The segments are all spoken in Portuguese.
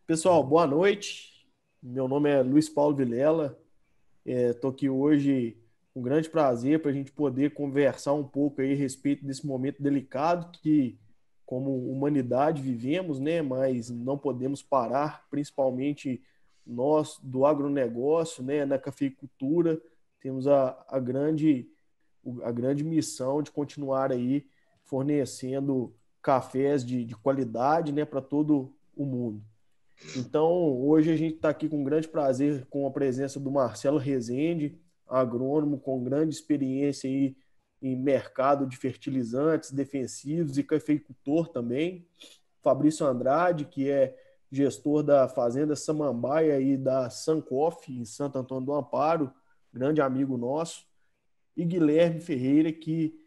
Pessoal, boa noite. Meu nome é Luiz Paulo Vilela. Estou aqui hoje com um grande prazer para a gente poder conversar um pouco aí a respeito desse momento delicado que, como humanidade, vivemos, né? Mas não podemos parar, principalmente nós do agronegócio, né? Na cafeicultura, temos a grande missão de continuar aí fornecendo cafés de qualidade, né? Para todo o mundo. Então, hoje a gente está aqui com grande prazer com a presença do Marcelo Rezende, agrônomo com grande experiência aí em mercado de fertilizantes defensivos e cafeicultor também. Fabrício Andrade, que é gestor da Fazenda Samambaia e da Sancoff, em Santo Antônio do Amparo, grande amigo nosso. E Guilherme Ferreira, que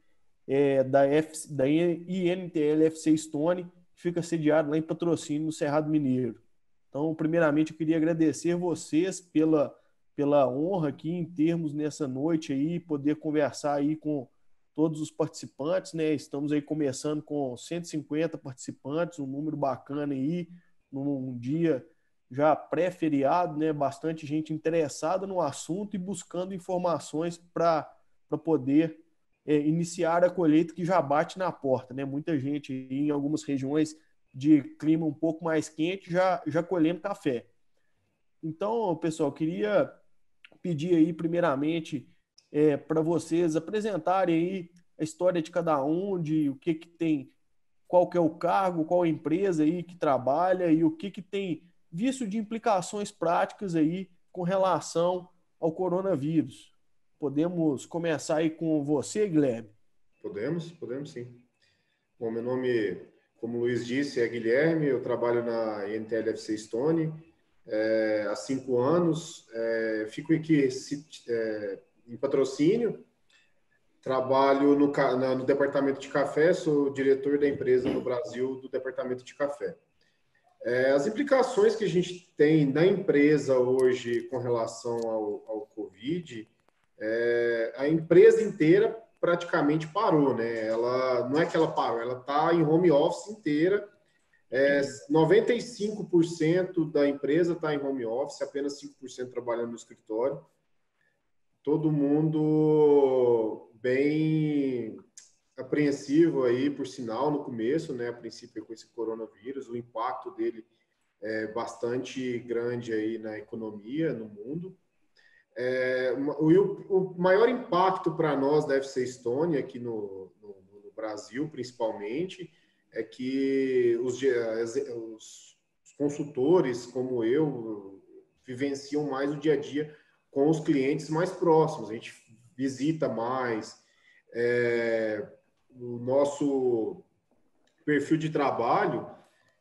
é da INTL FC Stone, que fica sediado lá em Patrocínio, no Cerrado Mineiro. Então, primeiramente, eu queria agradecer vocês pela honra aqui em termos nessa noite aí, poder conversar aí com todos os participantes, né? Estamos aí começando com 150 participantes, um número bacana aí, num dia já pré-feriado, né? Bastante gente interessada no assunto e buscando informações para poder iniciar a colheita que já bate na porta, né? Muita gente aí, em algumas regiões de clima um pouco mais quente, já colhendo café. Então, pessoal, queria pedir aí, primeiramente, para vocês apresentarem aí a história de cada um, de o que tem, qual que é o cargo, qual a empresa aí que trabalha e o que tem visto de implicações práticas aí com relação ao coronavírus. Podemos começar aí com você, Guilherme? Podemos sim. Bom, meu nome, como o Luiz disse, é Guilherme, eu trabalho na INTL FC Stone há 5 anos, fico aqui em patrocínio, trabalho no departamento de café, sou diretor da empresa no Brasil do departamento de café. As implicações que a gente tem na empresa hoje com relação ao Covid, a empresa inteira praticamente parou, né? Ela não é que ela parou, ela está em home office inteira. 95% da empresa está em home office, apenas 5% trabalhando no escritório. Todo mundo bem apreensivo aí, por sinal, no começo, né? A princípio com esse coronavírus, o impacto dele é bastante grande aí na economia, no mundo. O maior impacto para nós deve ser Estônia, aqui no Brasil, principalmente, é que os consultores, como eu, vivenciam mais o dia a dia com os clientes mais próximos. A gente visita mais. O nosso perfil de trabalho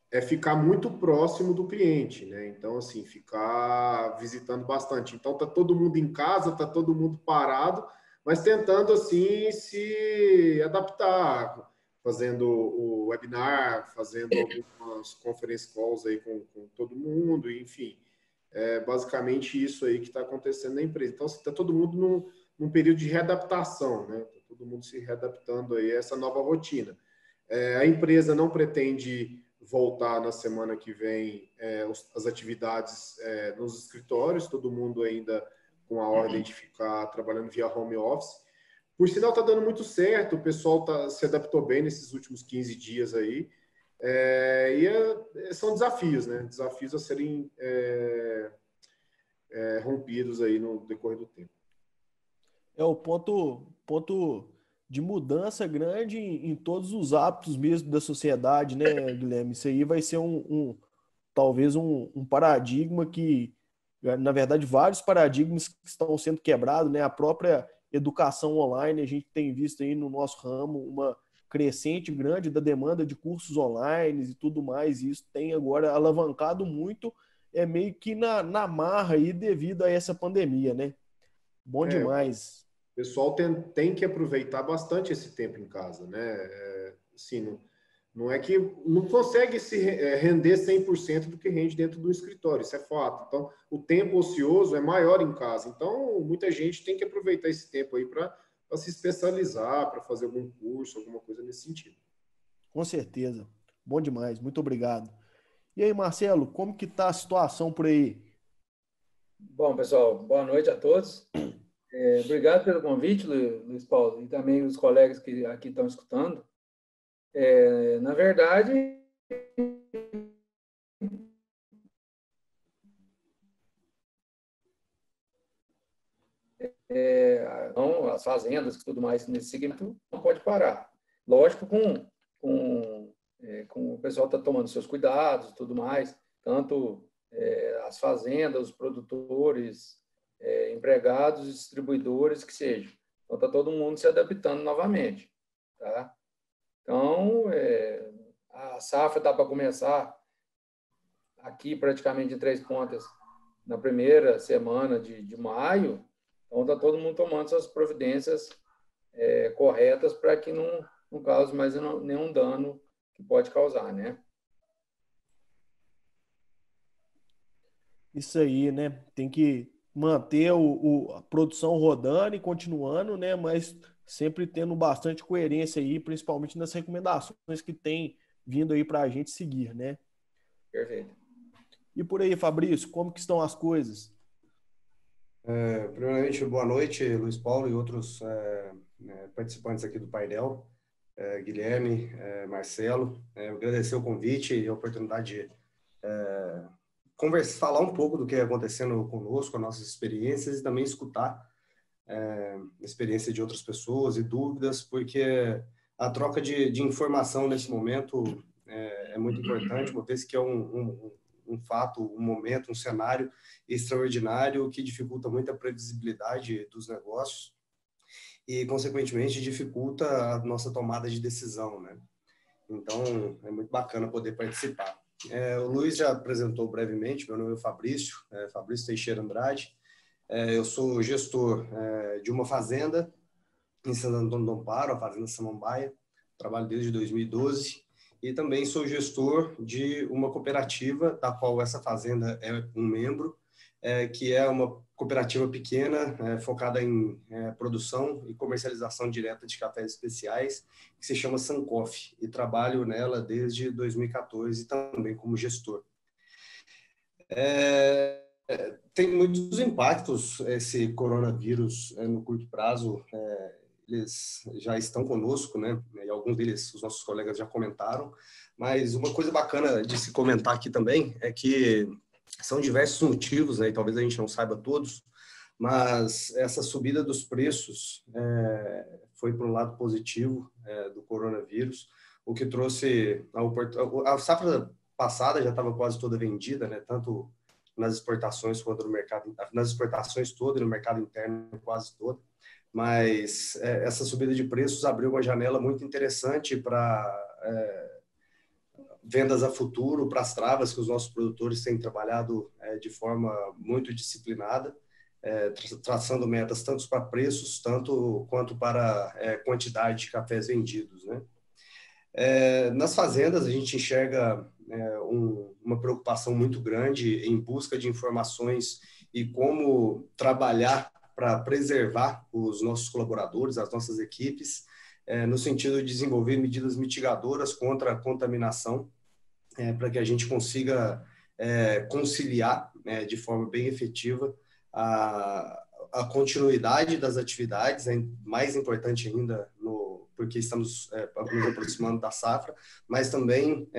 é ficar muito próximo do cliente, né? Então, assim, ficar visitando bastante. Então, tá todo mundo em casa, tá todo mundo parado, mas tentando, assim, se adaptar, fazendo o webinar, fazendo algumas conference calls aí com todo mundo, enfim. É basicamente isso aí que está acontecendo na empresa. Então, está todo mundo num período de readaptação, né? Tá todo mundo se readaptando aí a essa nova rotina. A empresa não pretende voltar na semana que vem as atividades nos escritórios, todo mundo ainda com a ordem de ficar trabalhando via home office. Por sinal, está dando muito certo, o pessoal se adaptou bem nesses últimos 15 dias aí. São desafios, né? Desafios a serem rompidos aí no decorrer do tempo. É o ponto de mudança grande em todos os hábitos mesmo da sociedade, né, Guilherme? Isso aí vai ser talvez um paradigma que, na verdade, vários paradigmas que estão sendo quebrados, né? A própria educação online, a gente tem visto aí no nosso ramo uma crescente grande da demanda de cursos online e tudo mais, e isso tem agora alavancado muito, meio que na marra aí devido a essa pandemia, né? Bom O demais. pessoal tem que aproveitar bastante esse tempo em casa, né? Assim, não é que não consegue se render 100% do que rende dentro do escritório, isso é fato. Então, o tempo ocioso é maior em casa. Então, muita gente tem que aproveitar esse tempo aí para se especializar, para fazer algum curso, alguma coisa nesse sentido. Com certeza. Bom demais. Muito obrigado. E aí, Marcelo, como que tá a situação por aí? Bom, pessoal, boa noite a todos. Obrigado pelo convite, Luiz Paulo, e também os colegas que aqui estão escutando. Na verdade, não, as fazendas e tudo mais nesse segmento não pode parar. Lógico, com o pessoal está tomando seus cuidados e tudo mais, tanto as fazendas, os produtores, empregados, distribuidores, que seja. Então, está todo mundo se adaptando novamente. Tá? Então, a safra está para começar aqui praticamente em Três Pontas na primeira semana de maio. Então, está todo mundo tomando suas providências corretas para que não cause mais nenhum dano que pode causar, né? Isso aí, né? Tem que manter a produção rodando e continuando, né? Mas sempre tendo bastante coerência aí, principalmente nas recomendações que tem vindo aí para a gente seguir, né? Perfeito. E por aí, Fabrício, como que estão as coisas? Primeiramente, boa noite, Luiz Paulo e outros participantes aqui do painel, Guilherme, Marcelo. Agradecer o convite e a oportunidade de falar um pouco do que é acontecendo conosco, as nossas experiências e também escutar a experiência de outras pessoas e dúvidas, porque a troca de informação nesse momento é muito importante, uma vez que é um fato, um momento, um cenário extraordinário que dificulta muito a previsibilidade dos negócios e, consequentemente, dificulta a nossa tomada de decisão, né? Então, é muito bacana poder participar. O Luiz já apresentou brevemente, meu nome é Fabrício, Fabrício Teixeira Andrade. Eu sou gestor de uma fazenda em Santo Antônio do Amparo, a Fazenda Samambaia, trabalho desde 2012, e também sou gestor de uma cooperativa, da qual essa fazenda é um membro, que é uma cooperativa pequena, focada em produção e comercialização direta de cafés especiais, que se chama Sancoff, e trabalho nela desde 2014 também como gestor. Tem muitos impactos esse coronavírus no curto prazo, eles já estão conosco, né? E alguns deles, os nossos colegas já comentaram, mas uma coisa bacana de se comentar aqui também é que são diversos motivos, né? E talvez a gente não saiba todos, mas essa subida dos preços foi para um lado positivo do coronavírus, o que trouxe a safra passada já estava quase toda vendida, né? Tanto nas exportações quanto no mercado, nas exportações toda e no mercado interno quase toda. Mas essa subida de preços abriu uma janela muito interessante para vendas a futuro, para as travas que os nossos produtores têm trabalhado de forma muito disciplinada, traçando metas tanto para preços, tanto quanto para quantidade de cafés vendidos, né? Nas fazendas, a gente enxerga uma preocupação muito grande em busca de informações e como trabalhar para preservar os nossos colaboradores, as nossas equipes, no sentido de desenvolver medidas mitigadoras contra a contaminação, para que a gente consiga conciliar de forma bem efetiva a continuidade das atividades, mais importante ainda porque estamos nos aproximando da safra, mas também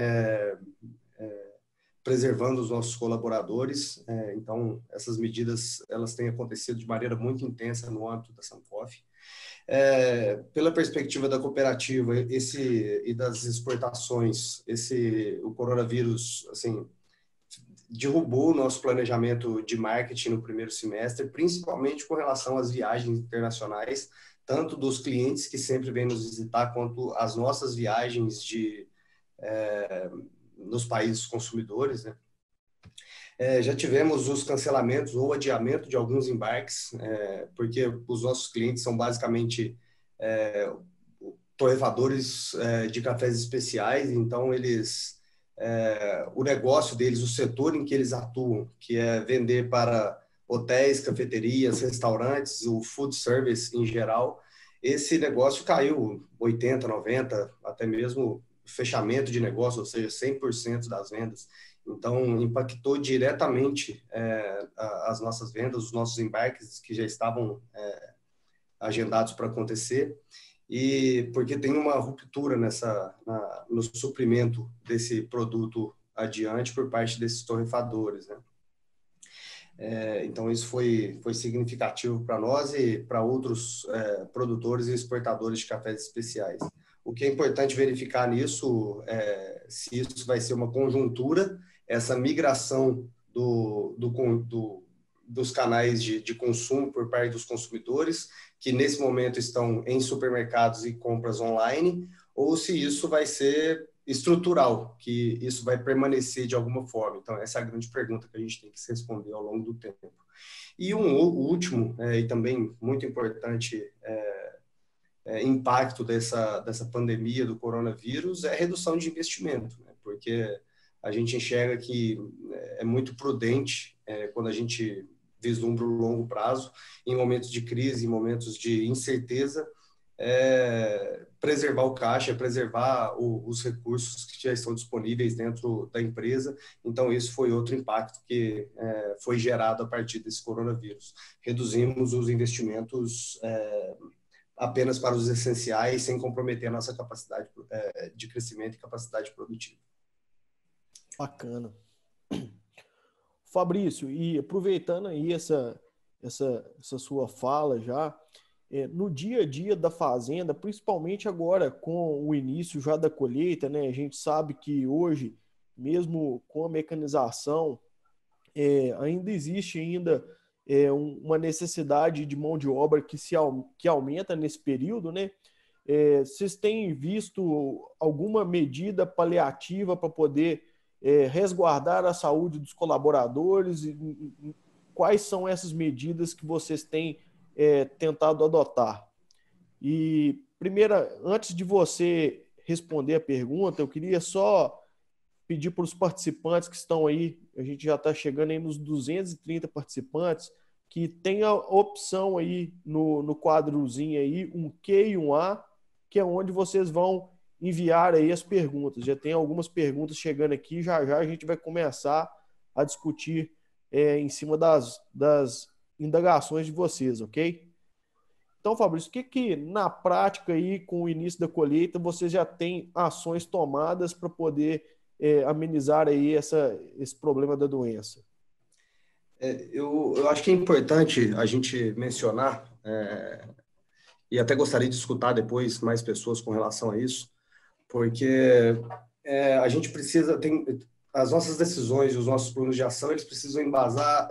preservando os nossos colaboradores. Então, essas medidas elas têm acontecido de maneira muito intensa no âmbito da Sancoff. Pela perspectiva da cooperativa e das exportações, o coronavírus assim, derrubou o nosso planejamento de marketing no primeiro semestre, principalmente com relação às viagens internacionais, tanto dos clientes que sempre vêm nos visitar, quanto as nossas viagens nos países consumidores, né? Já tivemos os cancelamentos ou adiamento de alguns embarques, porque os nossos clientes são basicamente torrefadores de cafés especiais, então o negócio deles, o setor em que eles atuam, que é vender para hotéis, cafeterias, restaurantes, o food service em geral, esse negócio caiu 80%, 90%, até mesmo fechamento de negócio, ou seja, 100% das vendas. Então, impactou diretamente as nossas vendas, os nossos embarques que já estavam agendados para acontecer, e porque tem uma ruptura no suprimento desse produto adiante por parte desses torrefadores, né? Então, isso foi significativo para nós e para outros produtores e exportadores de cafés especiais. O que é importante verificar nisso é se isso vai ser uma conjuntura, essa migração dos canais de consumo por parte dos consumidores, que nesse momento estão em supermercados e compras online, ou se isso vai ser estrutural, que isso vai permanecer de alguma forma. Então, essa é a grande pergunta que a gente tem que se responder ao longo do tempo. E o último, e também muito importante, impacto dessa pandemia do coronavírus é a redução de investimento, né? Porque a gente enxerga que é muito prudente quando a gente vislumbra o longo prazo, em momentos de crise, em momentos de incerteza, preservar o caixa, preservar os recursos que já estão disponíveis dentro da empresa. Então, isso foi outro impacto que foi gerado a partir desse coronavírus. Reduzimos os investimentos apenas para os essenciais, sem comprometer a nossa capacidade de crescimento e capacidade produtiva. Bacana. Fabrício, e aproveitando aí essa sua fala já, no dia a dia da fazenda, principalmente agora com o início já da colheita, né? A gente sabe que hoje, mesmo com a mecanização, ainda existe uma necessidade de mão de obra que aumenta nesse período, né? Vocês têm visto alguma medida paliativa para poder resguardar a saúde dos colaboradores? Quais são essas medidas que vocês têm tentado adotar? E, antes de você responder a pergunta, eu queria só pedir para os participantes que estão aí, a gente já está chegando aí nos 230 participantes, que tem a opção aí no quadrozinho aí, um Q e um A, que é onde vocês vão enviar aí as perguntas. Já tem algumas perguntas chegando aqui, já a gente vai começar a discutir em cima das indagações de vocês, ok? Então, Fabrício, o que na prática aí, com o início da colheita, você já tem ações tomadas para poder amenizar aí esse problema da doença? Eu acho que é importante a gente mencionar, e até gostaria de escutar depois mais pessoas com relação a isso, porque a gente precisa, as nossas decisões e os nossos planos de ação, eles precisam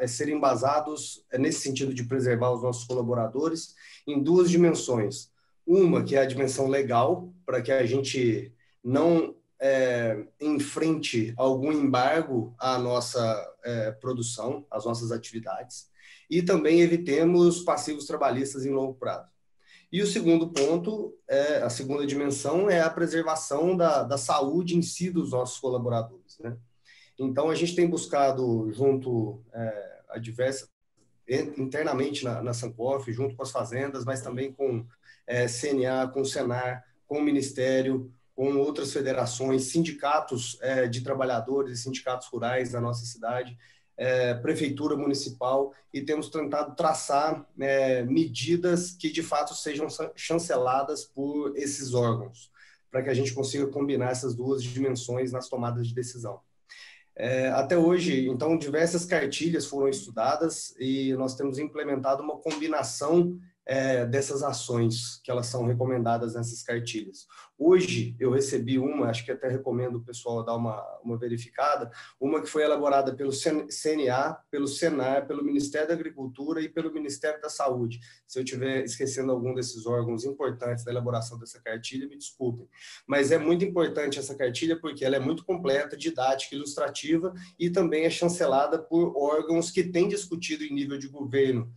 serem embasados nesse sentido de preservar os nossos colaboradores em duas dimensões. Uma, que é a dimensão legal, para que a gente não enfrente algum embargo à nossa produção, às nossas atividades, e também evitemos passivos trabalhistas em longo prazo. E o segundo ponto, a segunda dimensão, é a preservação da saúde em si dos nossos colaboradores, né? Então, a gente tem buscado, junto a diversas, internamente na Sancoff, junto com as fazendas, mas também com CNA, com o Senar, com o Ministério, com outras federações, sindicatos de trabalhadores e sindicatos rurais da nossa cidade, prefeitura municipal, e temos tentado traçar medidas que, de fato, sejam chanceladas por esses órgãos, para que a gente consiga combinar essas duas dimensões nas tomadas de decisão. Até hoje, então, diversas cartilhas foram estudadas e nós temos implementado uma combinação dessas ações que elas são recomendadas nessas cartilhas. Hoje, eu recebi acho que até recomendo o pessoal dar uma verificada, uma que foi elaborada pelo CNA, pelo Senar, pelo Ministério da Agricultura e pelo Ministério da Saúde. Se eu estiver esquecendo algum desses órgãos importantes da elaboração dessa cartilha, me desculpem. Mas é muito importante essa cartilha porque ela é muito completa, didática, ilustrativa e também é chancelada por órgãos que têm discutido em nível de governo,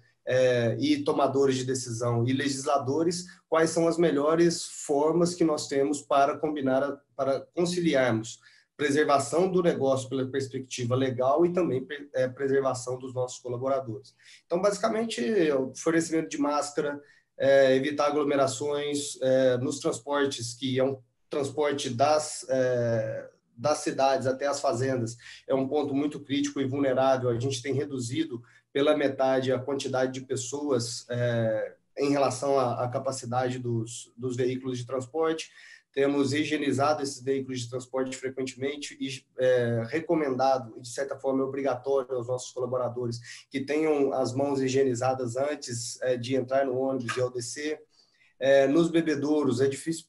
e tomadores de decisão e legisladores, quais são as melhores formas que nós temos para conciliarmos preservação do negócio pela perspectiva legal e também preservação dos nossos colaboradores. Então, basicamente, o fornecimento de máscara, evitar aglomerações nos transportes, que é um transporte das cidades até as fazendas é um ponto muito crítico e vulnerável. A gente tem reduzido pela metade a quantidade de pessoas em relação à capacidade dos veículos de transporte. Temos higienizado esses veículos de transporte frequentemente e recomendado, de certa forma, obrigatório aos nossos colaboradores que tenham as mãos higienizadas antes de entrar no ônibus e ao descer. Nos bebedouros, é difícil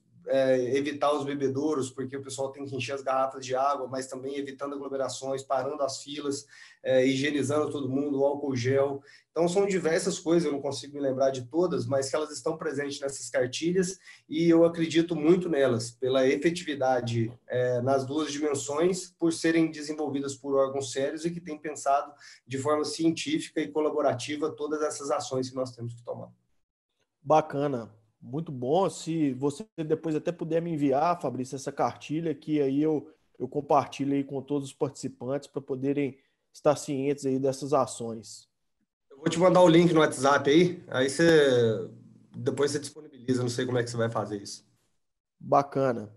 evitar os bebedouros, porque o pessoal tem que encher as garrafas de água, mas também evitando aglomerações, parando as filas, higienizando todo mundo, álcool gel. Então, são diversas coisas, eu não consigo me lembrar de todas, mas que elas estão presentes nessas cartilhas e eu acredito muito nelas, pela efetividade nas duas dimensões, por serem desenvolvidas por órgãos sérios e que têm pensado de forma científica e colaborativa todas essas ações que nós temos que tomar. Bacana, muito bom. Se você depois até puder me enviar, Fabrício, essa cartilha, que aí eu compartilho aí com todos os participantes para poderem estar cientes aí dessas ações. Eu vou te mandar o link no WhatsApp aí depois você disponibiliza, não sei como é que você vai fazer isso. Bacana.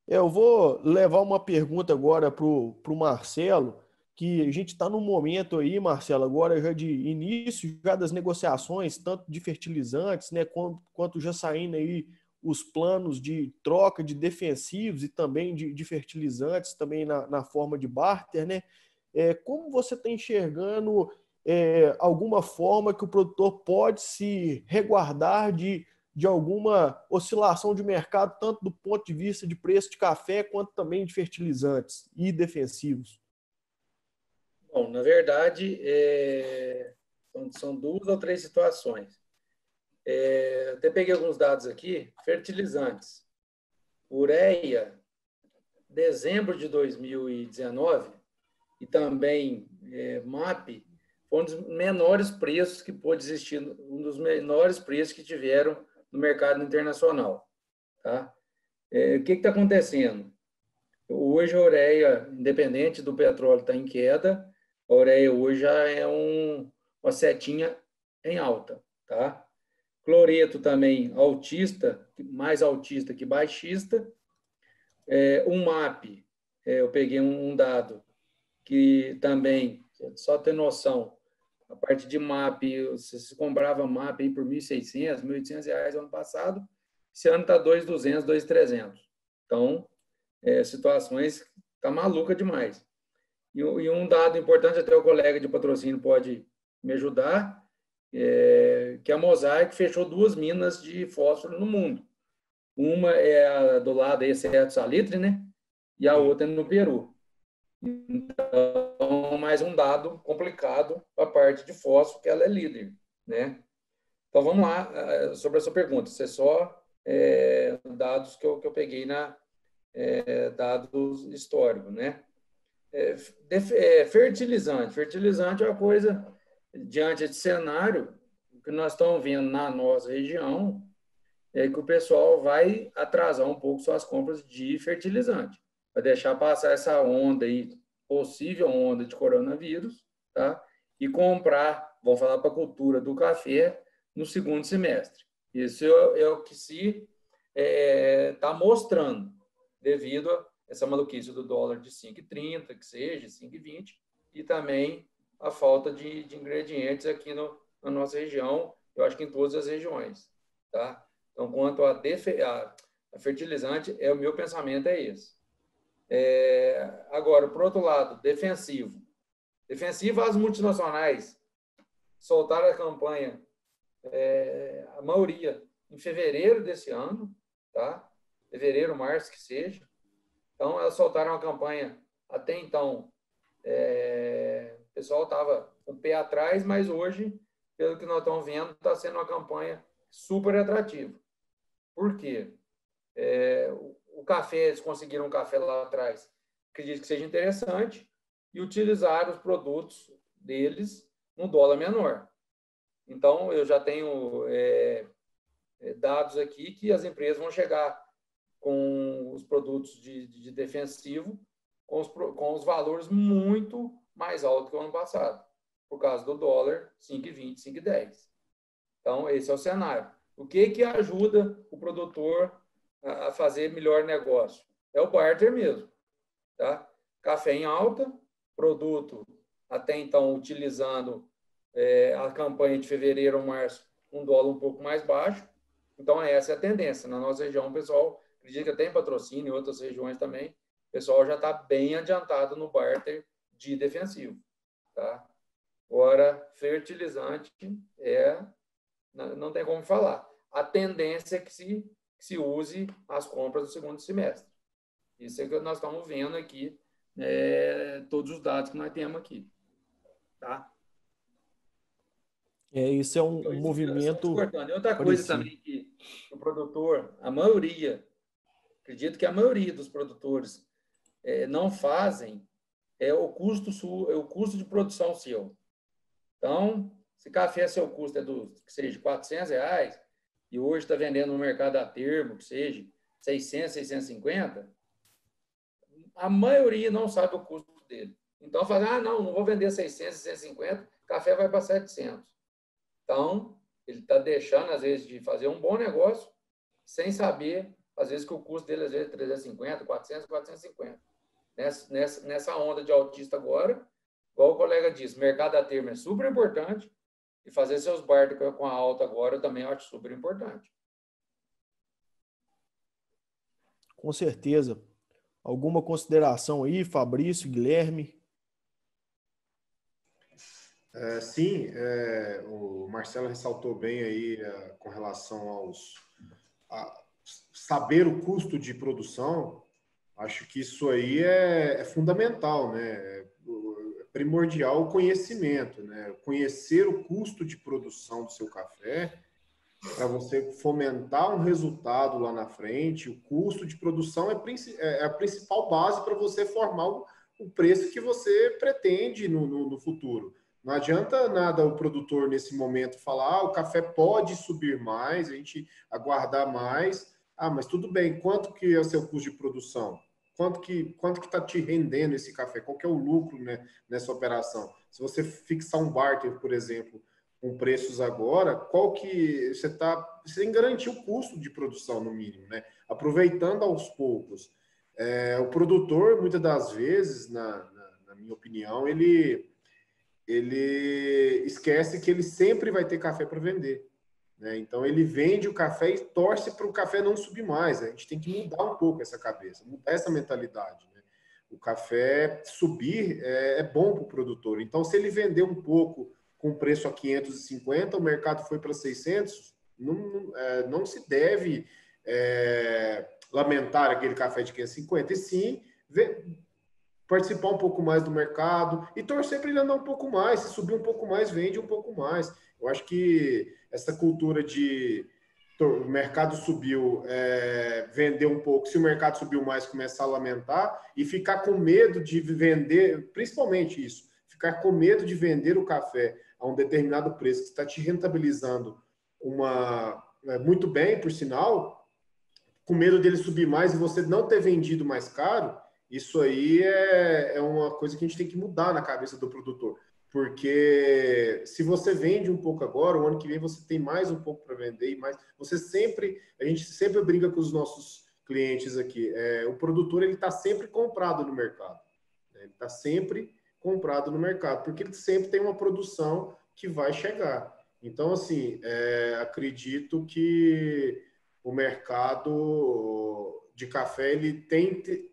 Eu vou levar uma pergunta agora para o Marcelo, que a gente está num momento aí, Marcelo, agora já de início já das negociações, tanto de fertilizantes, né, quanto já saindo aí os planos de troca de defensivos e também de fertilizantes, também na forma de barter, né? Como você está enxergando alguma forma que o produtor pode se resguardar de alguma oscilação de mercado, tanto do ponto de vista de preço de café, quanto também de fertilizantes e defensivos? Bom, na verdade, são duas ou três situações. Até peguei alguns dados aqui. Fertilizantes. Ureia, dezembro de 2019, e também MAP, foi um dos menores preços que pôde existir, um dos menores preços que tiveram no mercado internacional. Tá? O que está acontecendo? Hoje a ureia, independente do petróleo, está em queda. A ureia hoje já é uma setinha em alta. Tá? Cloreto também altista, mais altista que baixista. O MAP, eu peguei um dado que também, só ter noção, a parte de MAP, você comprava MAP aí por R$ 1.600, R$ 1.800 ano passado, esse ano está R$ 2.200, R$ 2.300. Então, situações tá maluca demais. E um dado importante, até o colega de patrocínio pode me ajudar, que a Mosaic fechou 2 minas de fósforo no mundo. Uma é a do lado aí, Certo Salitre, né? E a outra é no Peru. Então, mais um dado complicado para a parte de fósforo, que ela é líder, né? Então, vamos lá, sobre a sua pergunta. Isso é só dados que eu peguei dados históricos, né? Fertilizante. Fertilizante é uma coisa, diante desse cenário, que nós estamos vendo na nossa região, é que o pessoal vai atrasar um pouco suas compras de fertilizante. Vai deixar passar essa onda aí, possível onda de coronavírus, tá? E comprar, vamos falar para a cultura do café, no segundo semestre. Isso é o que se está mostrando, devido a essa maluquice do dólar de 5,30, que seja, 5,20, e também a falta de ingredientes aqui na nossa região, eu acho que em todas as regiões. Tá? Então, quanto a fertilizante, o meu pensamento é esse. Agora, por outro lado, defensivo. Defensivo, as multinacionais soltaram a campanha, a maioria, em fevereiro desse ano, tá? Fevereiro, março, que seja. Então, elas soltaram a campanha. Até então, o pessoal estava com o pé atrás, mas hoje, pelo que nós estamos vendo, está sendo uma campanha super atrativa. Por quê? O café, eles conseguiram um café lá atrás, acredito que seja interessante, e utilizaram os produtos deles num dólar menor. Então, eu já tenho dados aqui que as empresas vão chegar com os produtos de defensivo com os valores muito mais altos que o ano passado, por causa do dólar 5,20, 5,10. Então, esse é o cenário. O que ajuda o produtor a fazer melhor negócio? É o barter mesmo. tá? Café em alta, produto até então utilizando a campanha de fevereiro ou março, $1 um pouco mais baixo. Então, essa é a tendência. Na nossa região, o pessoal, acredito que tem patrocínio, em outras regiões também, o pessoal já está bem adiantado no barter de defensivo. Tá? Agora, fertilizante não tem como falar. A tendência é que se use as compras do segundo semestre. Isso é que nós estamos vendo aqui, todos os dados que nós temos aqui. Tá? Isso é um movimento. E outra coisa também que o produtor, a maioria, acredito que a maioria dos produtores não fazem é o custo de produção seu. Então, se café seu custo que seja R$400 e hoje está vendendo no mercado a termo, que seja 600, 650, a maioria não sabe o custo dele. Então, fala, não vou vender 600, 650, café vai para 700. Então, ele está deixando, às vezes, de fazer um bom negócio sem saber, às vezes, que o custo dele, às vezes, é 350, 400, 450. Nessa onda de autista agora, igual o colega disse, mercado a termo é super importante e fazer seus barter com a alta agora eu também acho super importante. Com certeza. Alguma consideração aí, Fabrício, Guilherme? Sim, o Marcelo ressaltou bem aí com relação a saber o custo de produção. Acho que isso aí é fundamental, né? É primordial o conhecimento, né? Conhecer o custo de produção do seu café para você fomentar um resultado lá na frente. O custo de produção é a principal base para você formar o preço que você pretende no futuro. Não adianta nada o produtor, nesse momento, falar o café pode subir mais, a gente aguardar mais. Mas tudo bem, quanto que é o seu custo de produção? Quanto que está te rendendo esse café? Qual que é o lucro, né, nessa operação? Se você fixar um barter, por exemplo, com preços agora, qual que você tem que garantir o custo de produção, no mínimo, né? Aproveitando aos poucos. O produtor, muitas das vezes, na minha opinião, ele esquece que ele sempre vai ter café para vender, né? Então, ele vende o café e torce para o café não subir mais. A gente tem que mudar um pouco essa cabeça, mudar essa mentalidade, né? O café subir é bom para o produtor. Então, se ele vender um pouco com preço a 550, o mercado foi para 600, não se deve lamentar aquele café de 550, e sim participar um pouco mais do mercado e torcer para ele andar um pouco mais. Se subir um pouco mais, vende um pouco mais. Eu acho que essa cultura de o mercado subiu, vender um pouco, se o mercado subiu mais, começar a lamentar e ficar com medo de vender, principalmente isso, ficar com medo de vender o café a um determinado preço que está te rentabilizando muito bem, por sinal, com medo dele subir mais e você não ter vendido mais caro. Isso aí é uma coisa que a gente tem que mudar na cabeça do produtor. Porque se você vende um pouco agora, o ano que vem você tem mais um pouco para vender e mais. A gente sempre briga com os nossos clientes aqui. O produtor ele está sempre comprado no mercado. Ele está sempre comprado no mercado, porque ele sempre tem uma produção que vai chegar. Então, assim, acredito que o mercado de café ele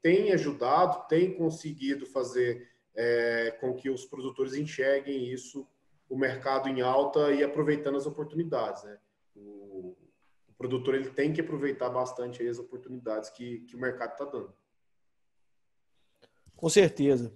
tem ajudado, tem conseguido fazer com que os produtores enxerguem isso, o mercado em alta e aproveitando as oportunidades, né? O produtor ele tem que aproveitar bastante as oportunidades que o mercado está dando. Com certeza.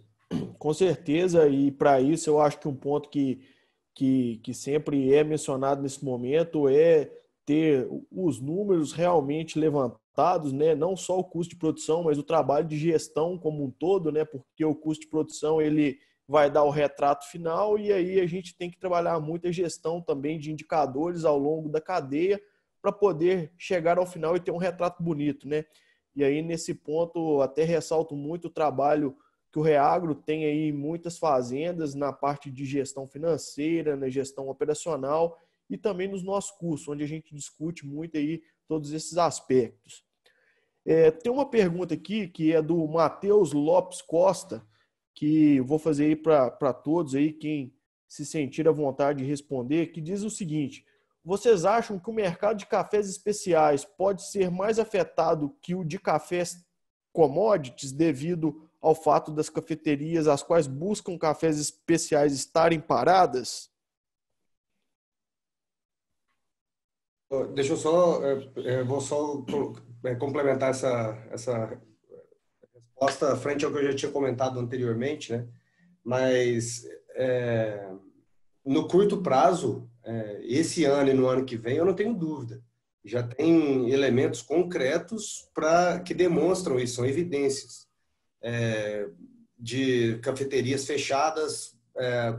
Com certeza, e para isso eu acho que um ponto que sempre é mencionado nesse momento é ter os números realmente levantados, né? Não só o custo de produção, mas o trabalho de gestão como um todo, né? Porque o custo de produção ele vai dar o retrato final e aí a gente tem que trabalhar muito a gestão também de indicadores ao longo da cadeia para poder chegar ao final e ter um retrato bonito, né? E aí nesse ponto até ressalto muito o trabalho que o Reagro tem aí em muitas fazendas na parte de gestão financeira, na gestão operacional e também nos nossos cursos, onde a gente discute muito aí todos esses aspectos. Tem uma pergunta aqui que é do Matheus Lopes Costa, que eu vou fazer aí para todos aí, quem se sentir à vontade de responder, que diz o seguinte: vocês acham que o mercado de cafés especiais pode ser mais afetado que o de cafés commodities devido ao fato das cafeterias as quais buscam cafés especiais estarem paradas? Deixa eu só, vou só complementar essa resposta frente ao que eu já tinha comentado anteriormente, né? Mas no curto prazo, esse ano e no ano que vem, eu não tenho dúvida. Já tem elementos concretos que demonstram isso, são evidências de cafeterias fechadas,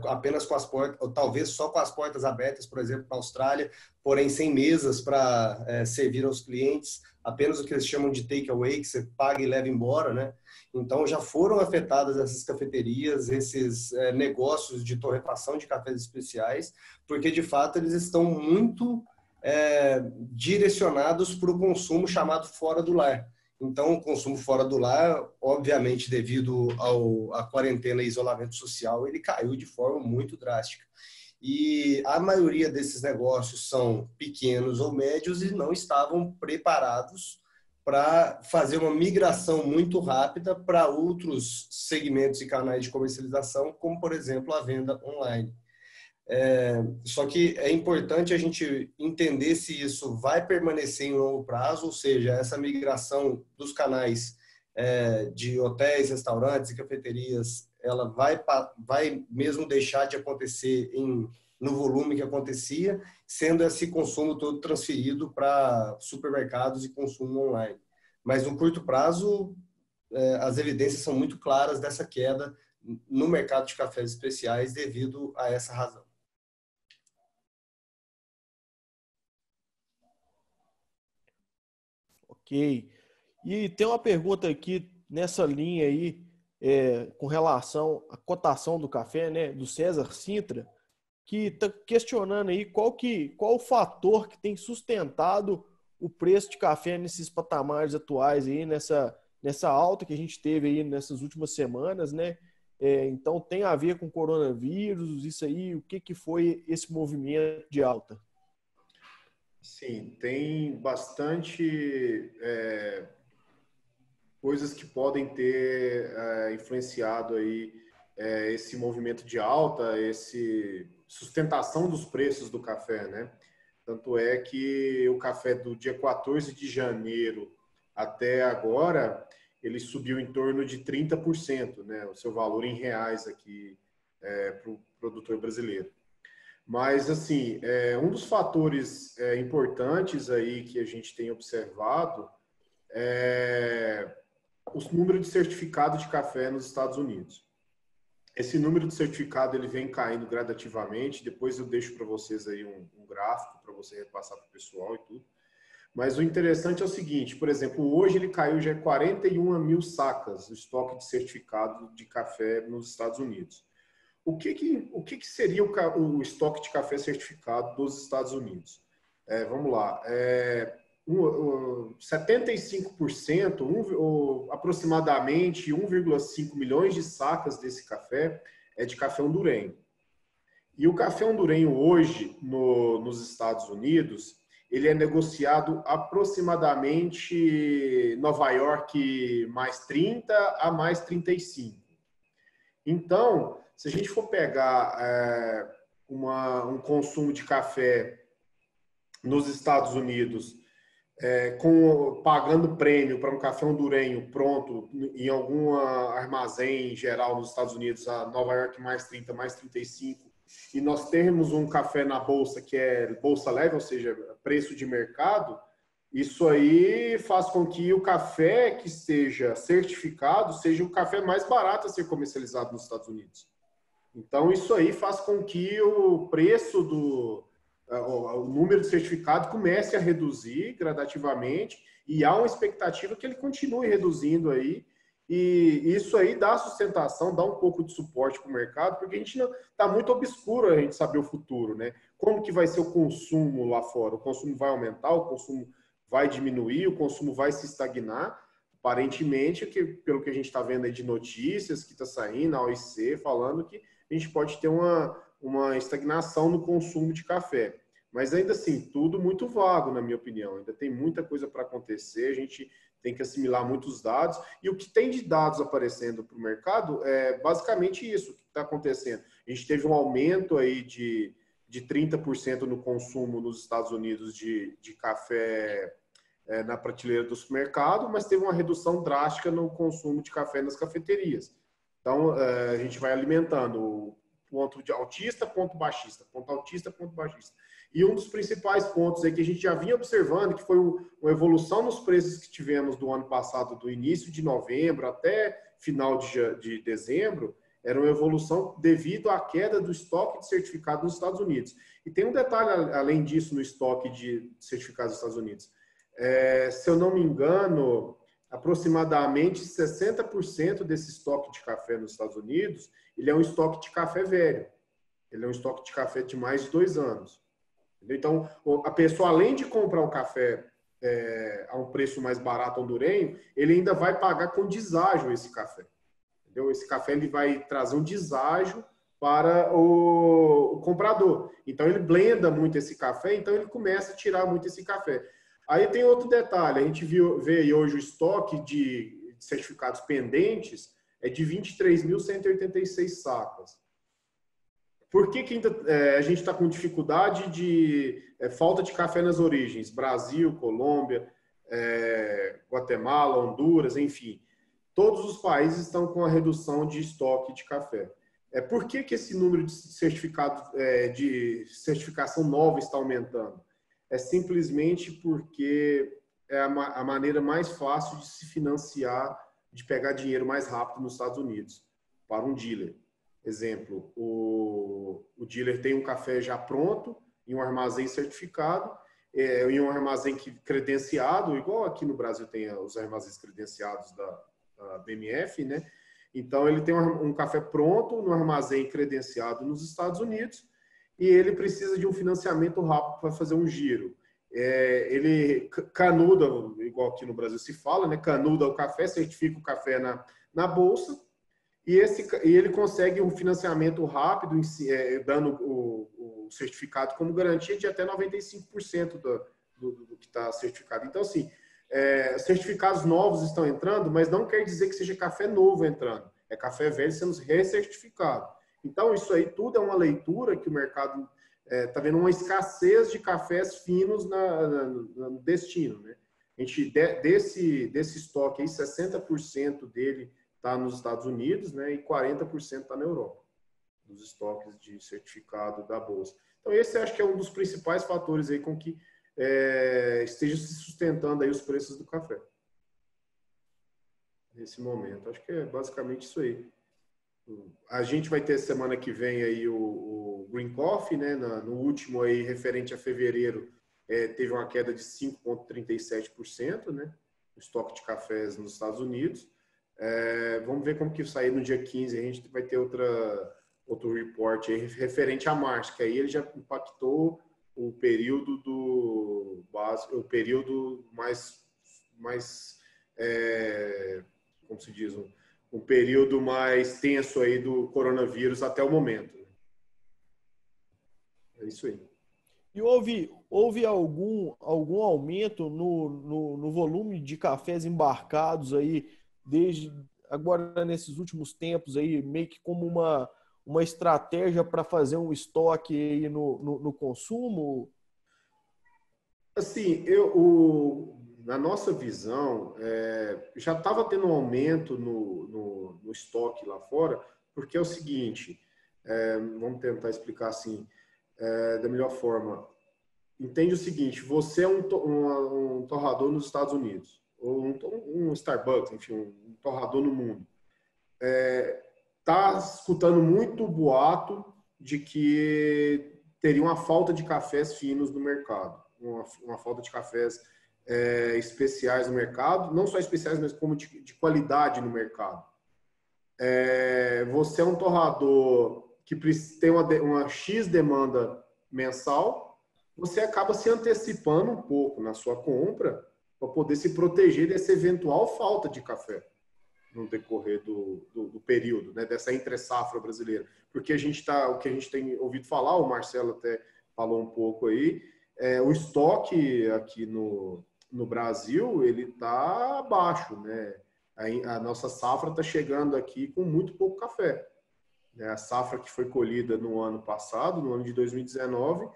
apenas com as portas, ou talvez só com as portas abertas, por exemplo, na Austrália, porém sem mesas para servir aos clientes, apenas o que eles chamam de take-away, que você paga e leva embora, né? Então, já foram afetadas essas cafeterias, esses negócios de torrefação de cafés especiais, porque, de fato, eles estão muito direcionados para o consumo chamado fora do lar. Então, o consumo fora do lar, obviamente, devido à quarentena e isolamento social, ele caiu de forma muito drástica. E a maioria desses negócios são pequenos ou médios e não estavam preparados para fazer uma migração muito rápida para outros segmentos e canais de comercialização, como, por exemplo, a venda online. Só que é importante a gente entender se isso vai permanecer em longo prazo, ou seja, essa migração dos canais de hotéis, restaurantes e cafeterias, ela vai mesmo deixar de acontecer no volume que acontecia, sendo esse consumo todo transferido para supermercados e consumo online. Mas no curto prazo, as evidências são muito claras dessa queda no mercado de cafés especiais devido a essa razão. Ok. E tem uma pergunta aqui nessa linha aí, com relação à cotação do café, né, do César Sintra, que está questionando aí qual o fator que tem sustentado o preço de café nesses patamares atuais aí, nessa alta que a gente teve aí nessas últimas semanas, né? Então tem a ver com o coronavírus, isso aí, o que foi esse movimento de alta? Sim, tem bastante coisas que podem ter influenciado aí esse movimento de alta, esse sustentação dos preços do café, né? Tanto é que o café do dia 14 de janeiro até agora, ele subiu em torno de 30%, né? O seu valor em reais aqui para o produtor brasileiro. Mas, assim, um dos fatores importantes aí que a gente tem observado é o número de certificado de café nos Estados Unidos. Esse número de certificado ele vem caindo gradativamente. Depois eu deixo para vocês aí um gráfico para você repassar para o pessoal e tudo. Mas o interessante é o seguinte, por exemplo, hoje ele caiu já 41 mil sacas, o estoque de certificado de café nos Estados Unidos. O que seria o estoque de café certificado dos Estados Unidos? Vamos lá. 75%, aproximadamente 1,5 milhões de sacas desse café é de café hondurenho. E o café hondurenho hoje, nos Estados Unidos, ele é negociado aproximadamente Nova York mais 30 a mais 35. Então, se a gente for pegar um consumo de café nos Estados Unidos, pagando prêmio para um café hondurenho pronto em algum armazém geral nos Estados Unidos, a Nova York mais 30, mais 35, e nós temos um café na bolsa que é bolsa leve, ou seja, preço de mercado, isso aí faz com que o café que seja certificado seja o café mais barato a ser comercializado nos Estados Unidos. Então, isso aí faz com que o preço o número de certificado comece a reduzir gradativamente e há uma expectativa que ele continue reduzindo aí. E isso aí dá sustentação, dá um pouco de suporte para o mercado, porque a gente não está muito obscuro a gente saber o futuro, né? Como que vai ser o consumo lá fora? O consumo vai aumentar? O consumo vai diminuir, o consumo vai se estagnar. Aparentemente, pelo que a gente está vendo aí de notícias que está saindo, a OIC falando que a gente pode ter uma estagnação no consumo de café. Mas ainda assim, tudo muito vago, na minha opinião. Ainda tem muita coisa para acontecer, a gente tem que assimilar muitos dados. E o que tem de dados aparecendo para o mercado é basicamente isso que está acontecendo. A gente teve um aumento aí de 30% no consumo nos Estados Unidos de café na prateleira do supermercado, mas teve uma redução drástica no consumo de café nas cafeterias. Então, a gente vai alimentando ponto de altista, ponto baixista, ponto altista, ponto baixista. E um dos principais pontos aí que a gente já vinha observando, que foi uma evolução nos preços que tivemos do ano passado, do início de novembro até final de dezembro, era uma evolução devido à queda do estoque de certificado nos Estados Unidos. E tem um detalhe, além disso, no estoque de certificados dos Estados Unidos. Se eu não me engano, aproximadamente 60% desse estoque de café nos Estados Unidos, ele é um estoque de café velho. Ele é um estoque de café de mais de 2 anos. Então, a pessoa, além de comprar o café a um preço mais barato hondurenho, ele ainda vai pagar com deságio esse café. Entendeu? Esse café ele vai trazer um deságio para o comprador. Então, ele blenda muito esse café, então ele começa a tirar muito esse café. Aí tem outro detalhe, a gente vê aí hoje o estoque de certificados pendentes é de 23.186 sacas. Por que ainda a gente está com dificuldade de falta de café nas origens? Brasil, Colômbia, Guatemala, Honduras, enfim. Todos os países estão com a redução de estoque de café. Por que esse número de certificados de certificação nova está aumentando? É simplesmente porque é a maneira mais fácil de se financiar, de pegar dinheiro mais rápido nos Estados Unidos, para um dealer. Exemplo, o dealer tem um café já pronto, em um armazém certificado, em um armazém credenciado, igual aqui no Brasil tem os armazéns credenciados da BMF, né? Então, ele tem um café pronto no armazém credenciado nos Estados Unidos, e ele precisa de um financiamento rápido para fazer um giro. Ele canuda, igual aqui no Brasil se fala, né? Canuda o café, certifica o café na bolsa, e ele consegue um financiamento rápido, dando o certificado como garantia de até 95% do que está certificado. Então, assim, certificados novos estão entrando, mas não quer dizer que seja café novo entrando. É café velho sendo recertificado. Então, isso aí tudo é uma leitura que o mercado está vendo uma escassez de cafés finos no destino, né? A gente, desse estoque aí, 60% dele está nos Estados Unidos, né? E 40% está na Europa, dos estoques de certificado da Bolsa. Então, esse acho que é um dos principais fatores aí com que esteja se sustentando aí os preços do café. Nesse momento. Acho que é basicamente isso aí. A gente vai ter semana que vem aí o Green Coffee, né? No último aí, referente a fevereiro, teve uma queda de 5,37%, né? O estoque de cafés nos Estados Unidos. Vamos ver como que sair no dia 15. A gente vai ter outro report aí referente a março, que aí ele já impactou o período o período mais como se diz, um período mais tenso aí do coronavírus até o momento. É isso aí. E houve algum aumento no volume de cafés embarcados aí, desde agora nesses últimos tempos aí, meio que como uma estratégia para fazer um estoque aí no consumo? Assim, na nossa visão, já estava tendo um aumento no estoque lá fora, porque é o seguinte, vamos tentar explicar assim, da melhor forma. Entende o seguinte, você é um torrador nos Estados Unidos, ou um Starbucks, enfim, um torrador no mundo. Está escutando muito boato de que teria uma falta de cafés finos no mercado, uma falta de cafés especiais no mercado, não só especiais, mas como de qualidade no mercado. Você é um torrador que tem uma X demanda mensal, você acaba se antecipando um pouco na sua compra para poder se proteger dessa eventual falta de café no decorrer do período, né, dessa entre-safra brasileira. Porque o que a gente tem ouvido falar, o Marcelo até falou um pouco aí, o estoque aqui no Brasil, ele está baixo, né? A nossa safra está chegando aqui com muito pouco café. A safra que foi colhida no ano passado, no ano de 2019,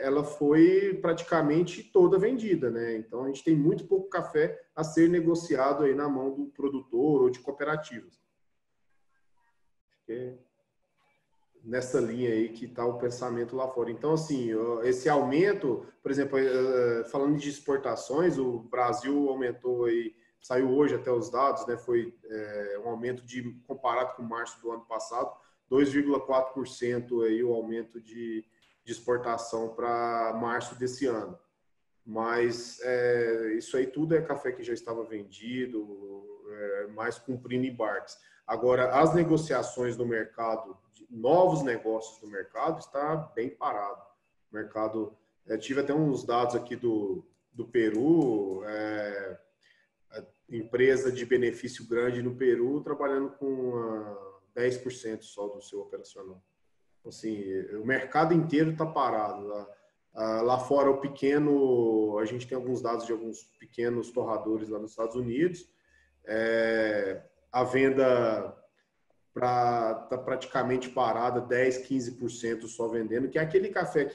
ela foi praticamente toda vendida, né? Então a gente tem muito pouco café a ser negociado aí na mão do produtor ou de cooperativas. Nessa linha aí que está o pensamento lá fora. Então, assim, esse aumento, por exemplo, falando de exportações, o Brasil aumentou aí, saiu hoje até os dados, né? Foi um aumento comparado com março do ano passado, 2,4% aí o aumento de exportação para março desse ano. Mas isso aí tudo é café que já estava vendido, mais cumprindo embarques. Agora, as negociações no mercado, novos negócios no mercado, está bem parado. O mercado, tive até uns dados aqui do Peru, empresa de benefício grande no Peru, trabalhando com 10% só do seu operacional. Assim, o mercado inteiro está parado. Lá fora, a gente tem alguns dados de alguns pequenos torradores lá nos Estados Unidos. A venda está praticamente parada, 10%, 15% só vendendo, que é aquele café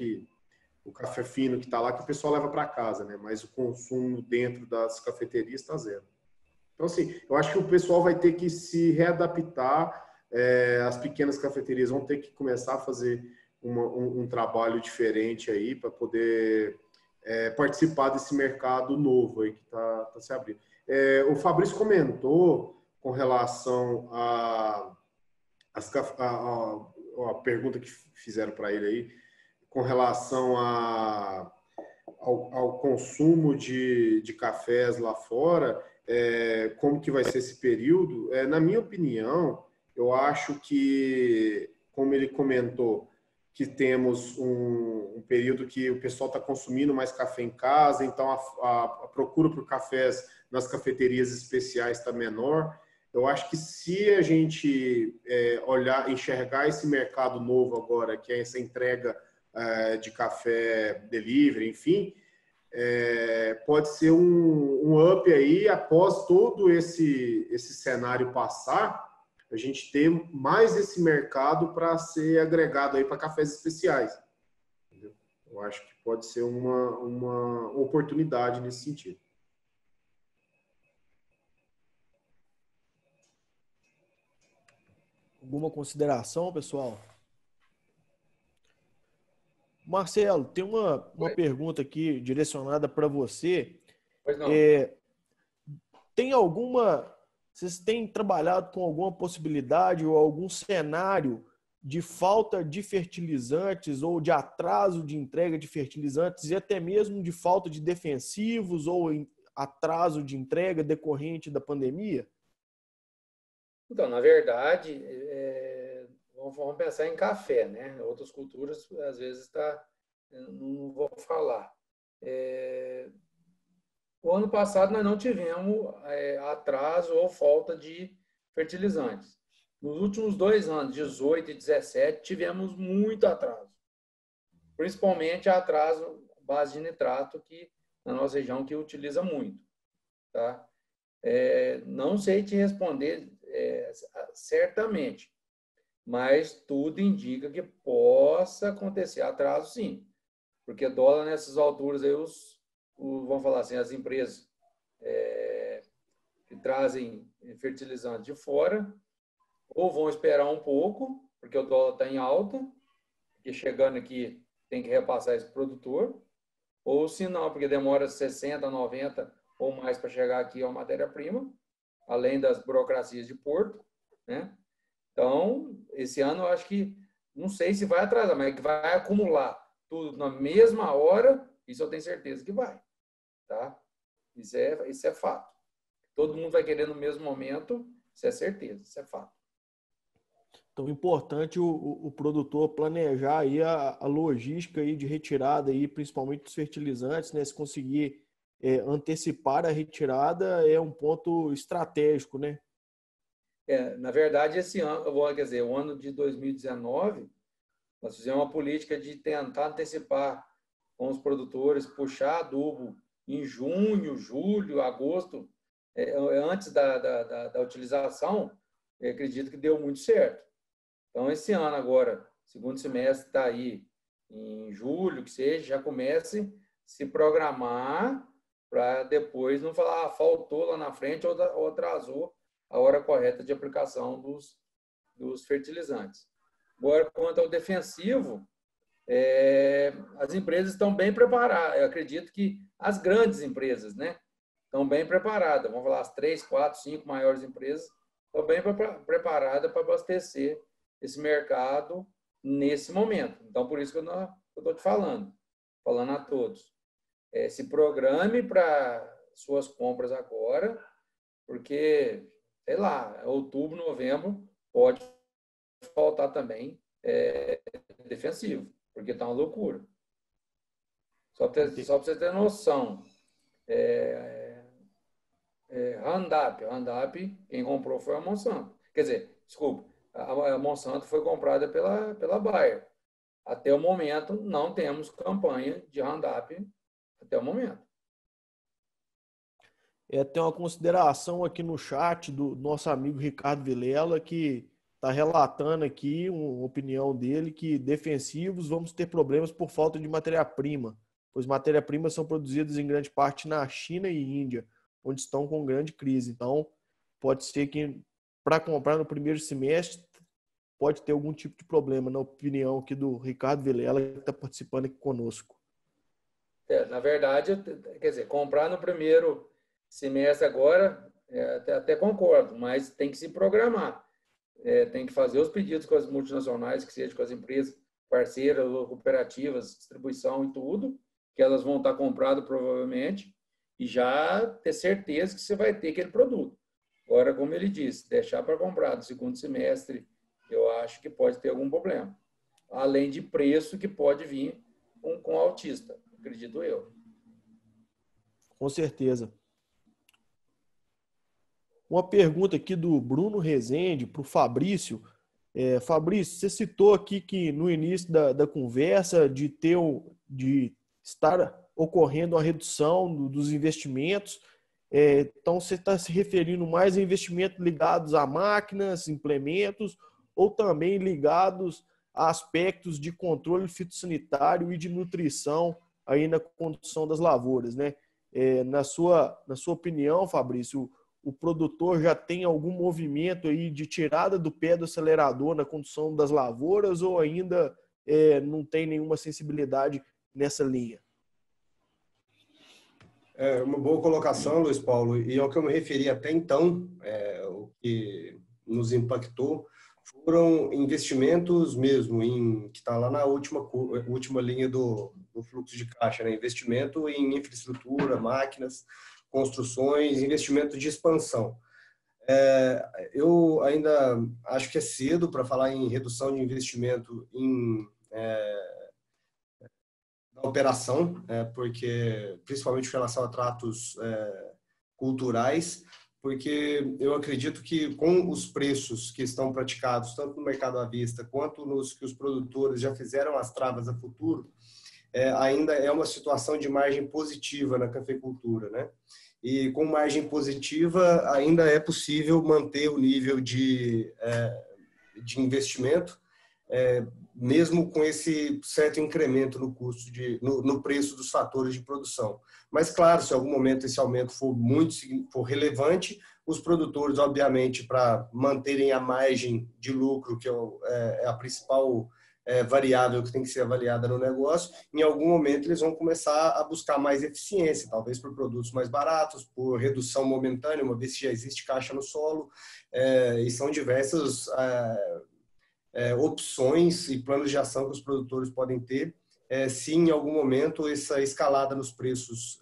o café fino que está lá, que o pessoal leva para casa, né? Mas o consumo dentro das cafeterias está zero. Então, assim, eu acho que o pessoal vai ter que se readaptar, as pequenas cafeterias vão ter que começar a fazer um trabalho diferente aí para poder participar desse mercado novo aí que está se abrindo. O Fabrício comentou com relação a pergunta que fizeram para ele aí, com relação ao consumo de cafés lá fora, como que vai ser esse período. Na minha opinião, eu acho que, como ele comentou, que temos um período que o pessoal está consumindo mais café em casa, então a procura por cafés nas cafeterias especiais está menor. Eu acho que se a gente enxergar esse mercado novo agora, que é essa entrega de café delivery, enfim, pode ser um up aí após todo esse cenário passar, a gente ter mais esse mercado para ser agregado aí para cafés especiais. Entendeu? Eu acho que pode ser uma oportunidade nesse sentido. Alguma consideração, pessoal? Marcelo, tem uma pergunta aqui direcionada para você. Pois não. Vocês têm trabalhado com alguma possibilidade ou algum cenário de falta de fertilizantes ou de atraso de entrega de fertilizantes e até mesmo de falta de defensivos ou atraso de entrega decorrente da pandemia? Então, na verdade, vamos pensar em café, né? Outras culturas, às vezes, não vou falar. O ano passado, nós não tivemos atraso ou falta de fertilizantes. Nos últimos 2 anos, 18 e 17, tivemos muito atraso. Principalmente atraso base de nitrato, que na nossa região que utiliza muito. Tá? Não sei te responder certamente, mas tudo indica que possa acontecer atraso, sim. Porque dólar nessas alturas, aí vamos falar assim, as empresas que trazem fertilizantes de fora, ou vão esperar um pouco, porque o dólar está em alta, porque chegando aqui tem que repassar esse produtor, ou se não, porque demora 60, 90 ou mais para chegar aqui a matéria-prima, além das burocracias de porto, né? Então, esse ano eu acho que, não sei se vai atrasar, mas que vai acumular tudo na mesma hora, isso eu tenho certeza que vai, tá? Isso é fato. Todo mundo vai querer no mesmo momento, isso é certeza, isso é fato. Então, é importante o produtor planejar aí a logística aí de retirada, aí, principalmente dos fertilizantes, né? Se conseguir antecipar a retirada é um ponto estratégico, né? Na verdade, esse ano, quer dizer, o ano de 2019, nós fizemos uma política de tentar antecipar com os produtores, puxar adubo em junho, julho, agosto, antes da utilização, eu acredito que deu muito certo. Então, esse ano agora, segundo semestre está aí em julho, que seja, já comece a se programar para depois não falar, faltou lá na frente ou atrasou a hora correta de aplicação dos fertilizantes. Agora, quanto ao defensivo, as empresas estão bem preparadas. Eu acredito que as grandes empresas, né, estão bem preparadas. Vamos falar, as 3, 4, 5 maiores empresas estão bem preparadas para abastecer esse mercado nesse momento. Então, por isso que eu estou te falando a todos. Se programe para suas compras agora, porque, sei lá, outubro, novembro, pode faltar também defensivo, porque está uma loucura. Só para você ter noção, Roundup, quem comprou foi a Monsanto. Quer dizer, desculpa, a Monsanto foi comprada pela Bayer. Até o momento, não temos campanha de Roundup até o momento. Tem uma consideração aqui no chat do nosso amigo Ricardo Vilela, que está relatando aqui uma opinião dele, que defensivos vamos ter problemas por falta de matéria-prima, pois matérias-primas são produzidas em grande parte na China e Índia, onde estão com grande crise. Então, pode ser que para comprar no primeiro semestre pode ter algum tipo de problema, na opinião aqui do Ricardo Vilela, que está participando aqui conosco. Na verdade, quer dizer, comprar no primeiro semestre agora, até concordo, mas tem que se programar. Tem que fazer os pedidos com as multinacionais, que seja com as empresas parceiras, ou cooperativas, distribuição e tudo, que elas vão estar compradas provavelmente, e já ter certeza que você vai ter aquele produto. Agora, como ele disse, deixar para comprar no segundo semestre, eu acho que pode ter algum problema. Além de preço que pode vir com autista, acredito eu. Com certeza. Uma pergunta aqui do Bruno Rezende para o Fabrício. Fabrício, você citou aqui que no início da conversa de estar ocorrendo uma redução dos investimentos. Então, você está se referindo mais a investimentos ligados a máquinas, implementos, ou também ligados a aspectos de controle fitossanitário e de nutrição aí na condução das lavouras, né? Na sua opinião, Fabrício, o produtor já tem algum movimento aí de tirada do pé do acelerador na condução das lavouras ou ainda não tem nenhuma sensibilidade nessa linha? Uma boa colocação, Luiz Paulo, e ao que eu me referi até então, o que nos impactou foram investimentos mesmo, que está lá na última linha do fluxo de caixa, né? Investimento em infraestrutura, máquinas, construções, investimento de expansão. Eu ainda acho que é cedo para falar em redução de investimento na operação, porque principalmente em relação a tratos culturais, porque eu acredito que com os preços que estão praticados, tanto no mercado à vista, quanto nos que os produtores já fizeram as travas a futuro, ainda é uma situação de margem positiva na cafeicultura, né? E com margem positiva ainda é possível manter o nível de investimento, mesmo com esse certo incremento no custo no preço dos fatores de produção. Mas, claro, se em algum momento esse aumento for relevante, os produtores, obviamente, para manterem a margem de lucro, que é a principal variável que tem que ser avaliada no negócio, em algum momento eles vão começar a buscar mais eficiência, talvez por produtos mais baratos, por redução momentânea, uma vez que já existe caixa no solo, e são diversas opções e planos de ação que os produtores podem ter, se em algum momento essa escalada nos preços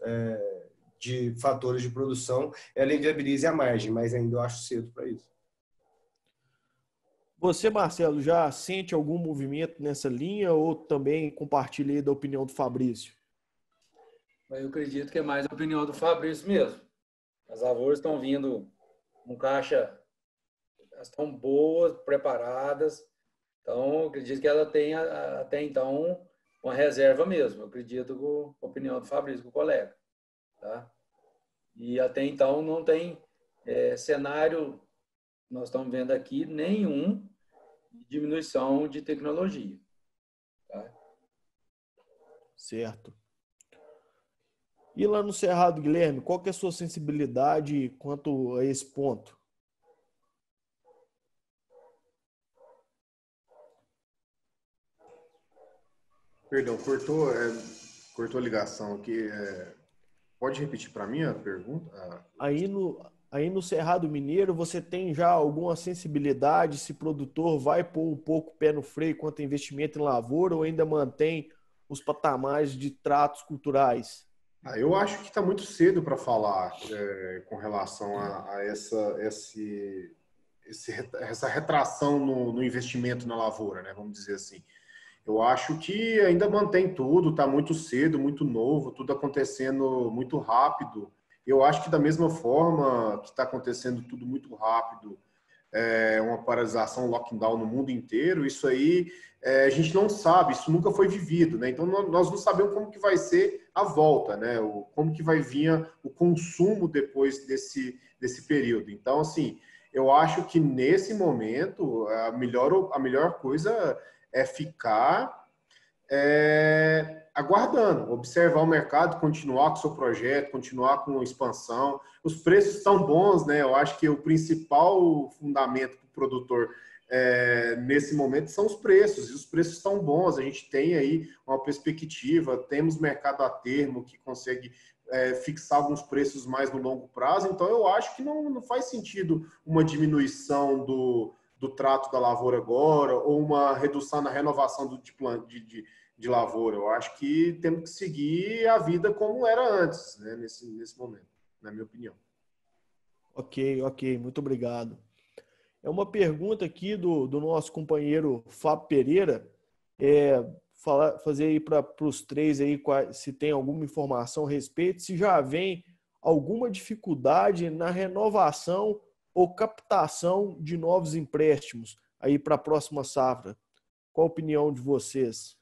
de fatores de produção, ela inviabilize a margem, mas ainda eu acho cedo para isso. Você, Marcelo, já sente algum movimento nessa linha ou também compartilha aí da opinião do Fabrício? Eu acredito que é mais a opinião do Fabrício mesmo. As lavouras estão vindo com caixa, elas estão boas, preparadas. Então, eu acredito que ela tem até então uma reserva mesmo. Eu acredito com a opinião do Fabrício, com o colega. Tá? E até então não tem cenário, nós estamos vendo aqui, nenhum de diminuição de tecnologia. Tá? Certo. E lá no Cerrado, Guilherme, qual que é a sua sensibilidade quanto a esse ponto? Perdão, cortou a ligação aqui. Pode repetir para mim a pergunta? Aí no Cerrado Mineiro, você tem já alguma sensibilidade se o produtor vai pôr um pouco o pé no freio quanto a investimento em lavoura ou ainda mantém os patamares de tratos culturais? Eu acho que está muito cedo para falar com relação a essa retração no investimento na lavoura, né? Vamos dizer assim. Eu acho que ainda mantém tudo, está muito cedo, muito novo, tudo acontecendo muito rápido. Eu acho que da mesma forma que está acontecendo tudo muito rápido, uma paralisação, um lockdown no mundo inteiro, isso aí a gente não sabe, isso nunca foi vivido, né? Então nós não sabemos como que vai ser a volta, né? Como que vai vir o consumo depois desse período. Então, assim, eu acho que nesse momento a melhor coisa é ficar aguardando, observar o mercado, continuar com o seu projeto, continuar com a expansão. Os preços estão bons, né? Eu acho que o principal fundamento para o produtor nesse momento são os preços, e os preços estão bons. A gente tem aí uma perspectiva, temos mercado a termo que consegue fixar alguns preços mais no longo prazo, então eu acho que não faz sentido uma diminuição do trato da lavoura agora, ou uma redução na renovação de lavoura. Eu acho que temos que seguir a vida como era antes, né, nesse momento, na minha opinião. Ok, muito obrigado. É uma pergunta aqui do nosso companheiro Fábio Pereira, fazer aí para os três aí se tem alguma informação a respeito, se já vem alguma dificuldade na renovação ou captação de novos empréstimos aí para a próxima safra. Qual a opinião de vocês?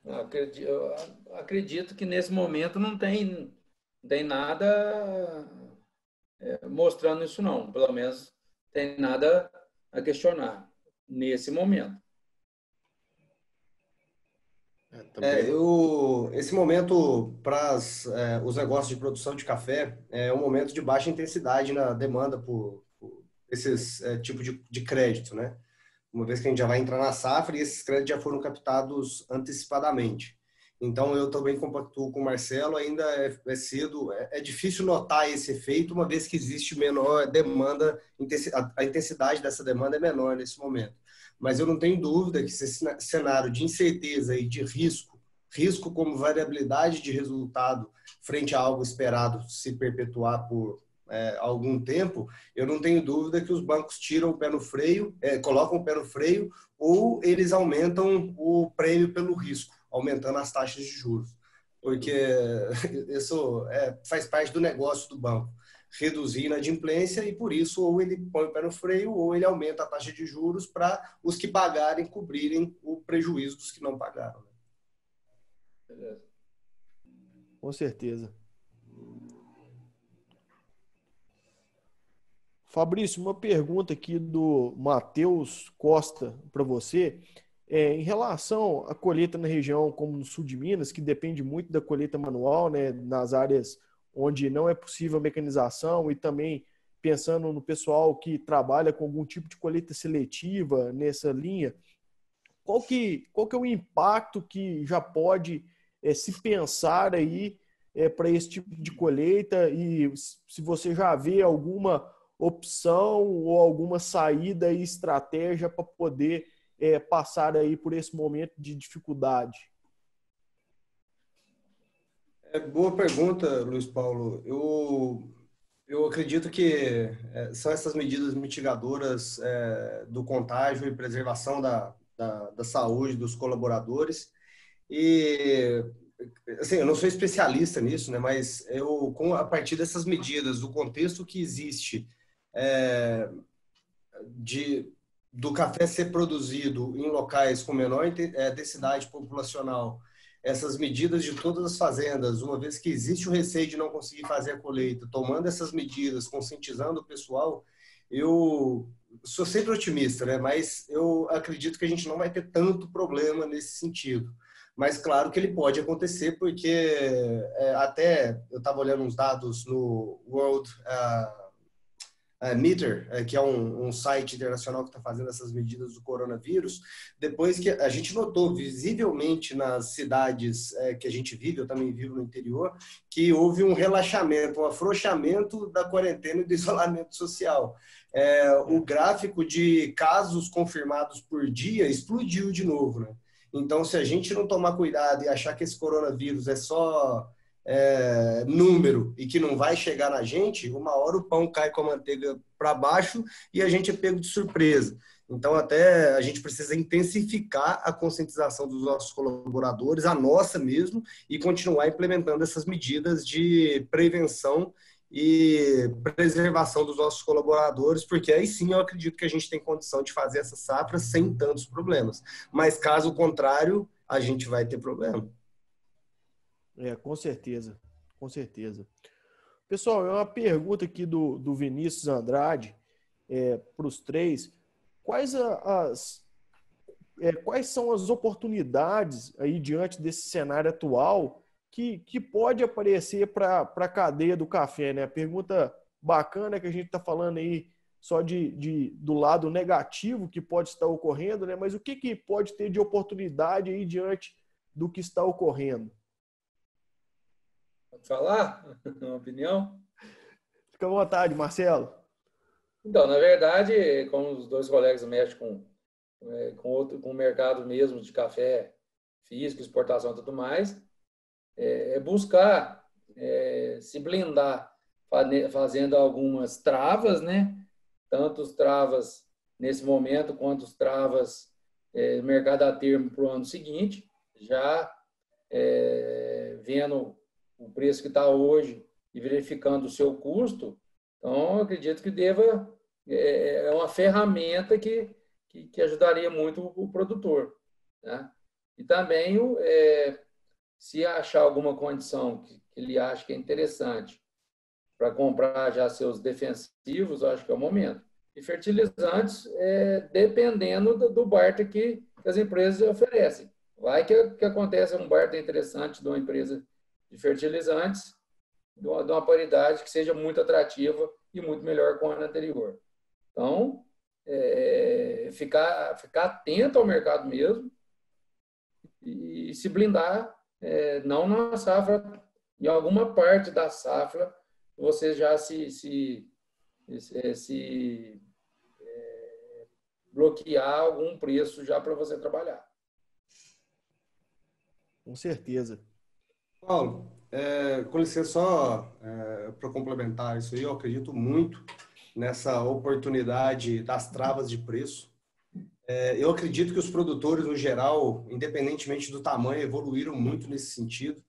Eu acredito que nesse momento não tem nada mostrando isso não. Pelo menos tem nada a questionar nesse momento. Esse momento para os negócios de produção de café é um momento de baixa intensidade na demanda por esses tipos de crédito, né? Uma vez que a gente já vai entrar na safra e esses créditos já foram captados antecipadamente. Então, eu também compactuo com o Marcelo, ainda é cedo, é difícil notar esse efeito, uma vez que existe menor demanda, a intensidade dessa demanda é menor nesse momento. Mas eu não tenho dúvida que esse cenário de incerteza e de risco como variabilidade de resultado frente a algo esperado se perpetuar por algum tempo, eu não tenho dúvida que os bancos tiram o pé no freio, colocam o pé no freio, ou eles aumentam o prêmio pelo risco, aumentando as taxas de juros. Porque isso faz parte do negócio do banco, reduzir a inadimplência, e por isso ou ele põe o pé no freio ou ele aumenta a taxa de juros para os que pagarem cobrirem o prejuízo dos que não pagaram. Beleza. Com certeza. Fabrício, uma pergunta aqui do Matheus Costa para você. Em relação à colheita na região como no sul de Minas, que depende muito da colheita manual, né, nas áreas onde não é possível a mecanização, e também pensando no pessoal que trabalha com algum tipo de colheita seletiva nessa linha, qual que é o impacto que já pode se pensar aí para esse tipo de colheita, e se você já vê alguma opção ou alguma saída e estratégia para poder passar aí por esse momento de dificuldade? Boa pergunta, Luiz Paulo. Eu acredito que são essas medidas mitigadoras do contágio e preservação da saúde dos colaboradores. E, assim, eu não sou especialista nisso, né? Mas a partir dessas medidas, do contexto que existe é, do café ser produzido em locais com menor densidade populacional, essas medidas de todas as fazendas, uma vez que existe o receio de não conseguir fazer a colheita, tomando essas medidas, conscientizando o pessoal, eu sou sempre otimista, né? Mas eu acredito que a gente não vai ter tanto problema nesse sentido. Mas claro que ele pode acontecer, porque até eu estava olhando uns dados no World Meter, que é um site internacional que está fazendo essas medidas do coronavírus, depois que a gente notou visivelmente nas cidades que a gente vive, eu também vivo no interior, que houve um relaxamento, um afrouxamento da quarentena e do isolamento social. O gráfico de casos confirmados por dia explodiu de novo, né? Então, se a gente não tomar cuidado e achar que esse coronavírus é só número e que não vai chegar na gente, uma hora o pão cai com a manteiga para baixo e a gente é pego de surpresa. Então, até a gente precisa intensificar a conscientização dos nossos colaboradores, a nossa mesmo, e continuar implementando essas medidas de prevenção e preservação dos nossos colaboradores, porque aí sim eu acredito que a gente tem condição de fazer essa safra sem tantos problemas. Mas caso contrário, a gente vai ter problema. Com certeza, com certeza. Pessoal, é uma pergunta aqui do Vinícius Andrade para os três. Quais são as oportunidades aí diante desse cenário atual que pode aparecer para a cadeia do café, né? Pergunta bacana que a gente está falando aí só do lado negativo que pode estar ocorrendo, né? Mas o que pode ter de oportunidade aí diante do que está ocorrendo? Pode falar? Uma opinião? Fica à vontade, Marcelo. Então, na verdade, como os dois colegas mexem com o mercado mesmo de café físico, exportação e tudo mais, buscar se blindar fazendo algumas travas, né? Tanto as travas nesse momento quanto as travas mercado a termo para o ano seguinte, já vendo o preço que está hoje e verificando o seu custo. Então, eu acredito que é uma ferramenta que ajudaria muito o produtor, né? E também, se achar alguma condição que ele acha que é interessante para comprar já seus defensivos, eu acho que é o momento. E fertilizantes, dependendo do barter que as empresas oferecem. Vai que acontece um barter interessante de uma empresa de fertilizantes, de uma paridade que seja muito atrativa e muito melhor que o ano anterior. Então, ficar atento ao mercado mesmo e se blindar, não na safra, em alguma parte da safra, você já se bloquear algum preço já para você trabalhar. Com certeza. Paulo, com licença, só para complementar isso aí, eu acredito muito nessa oportunidade das travas de preço. Eu acredito que os produtores, no geral, independentemente do tamanho, evoluíram muito nesse sentido.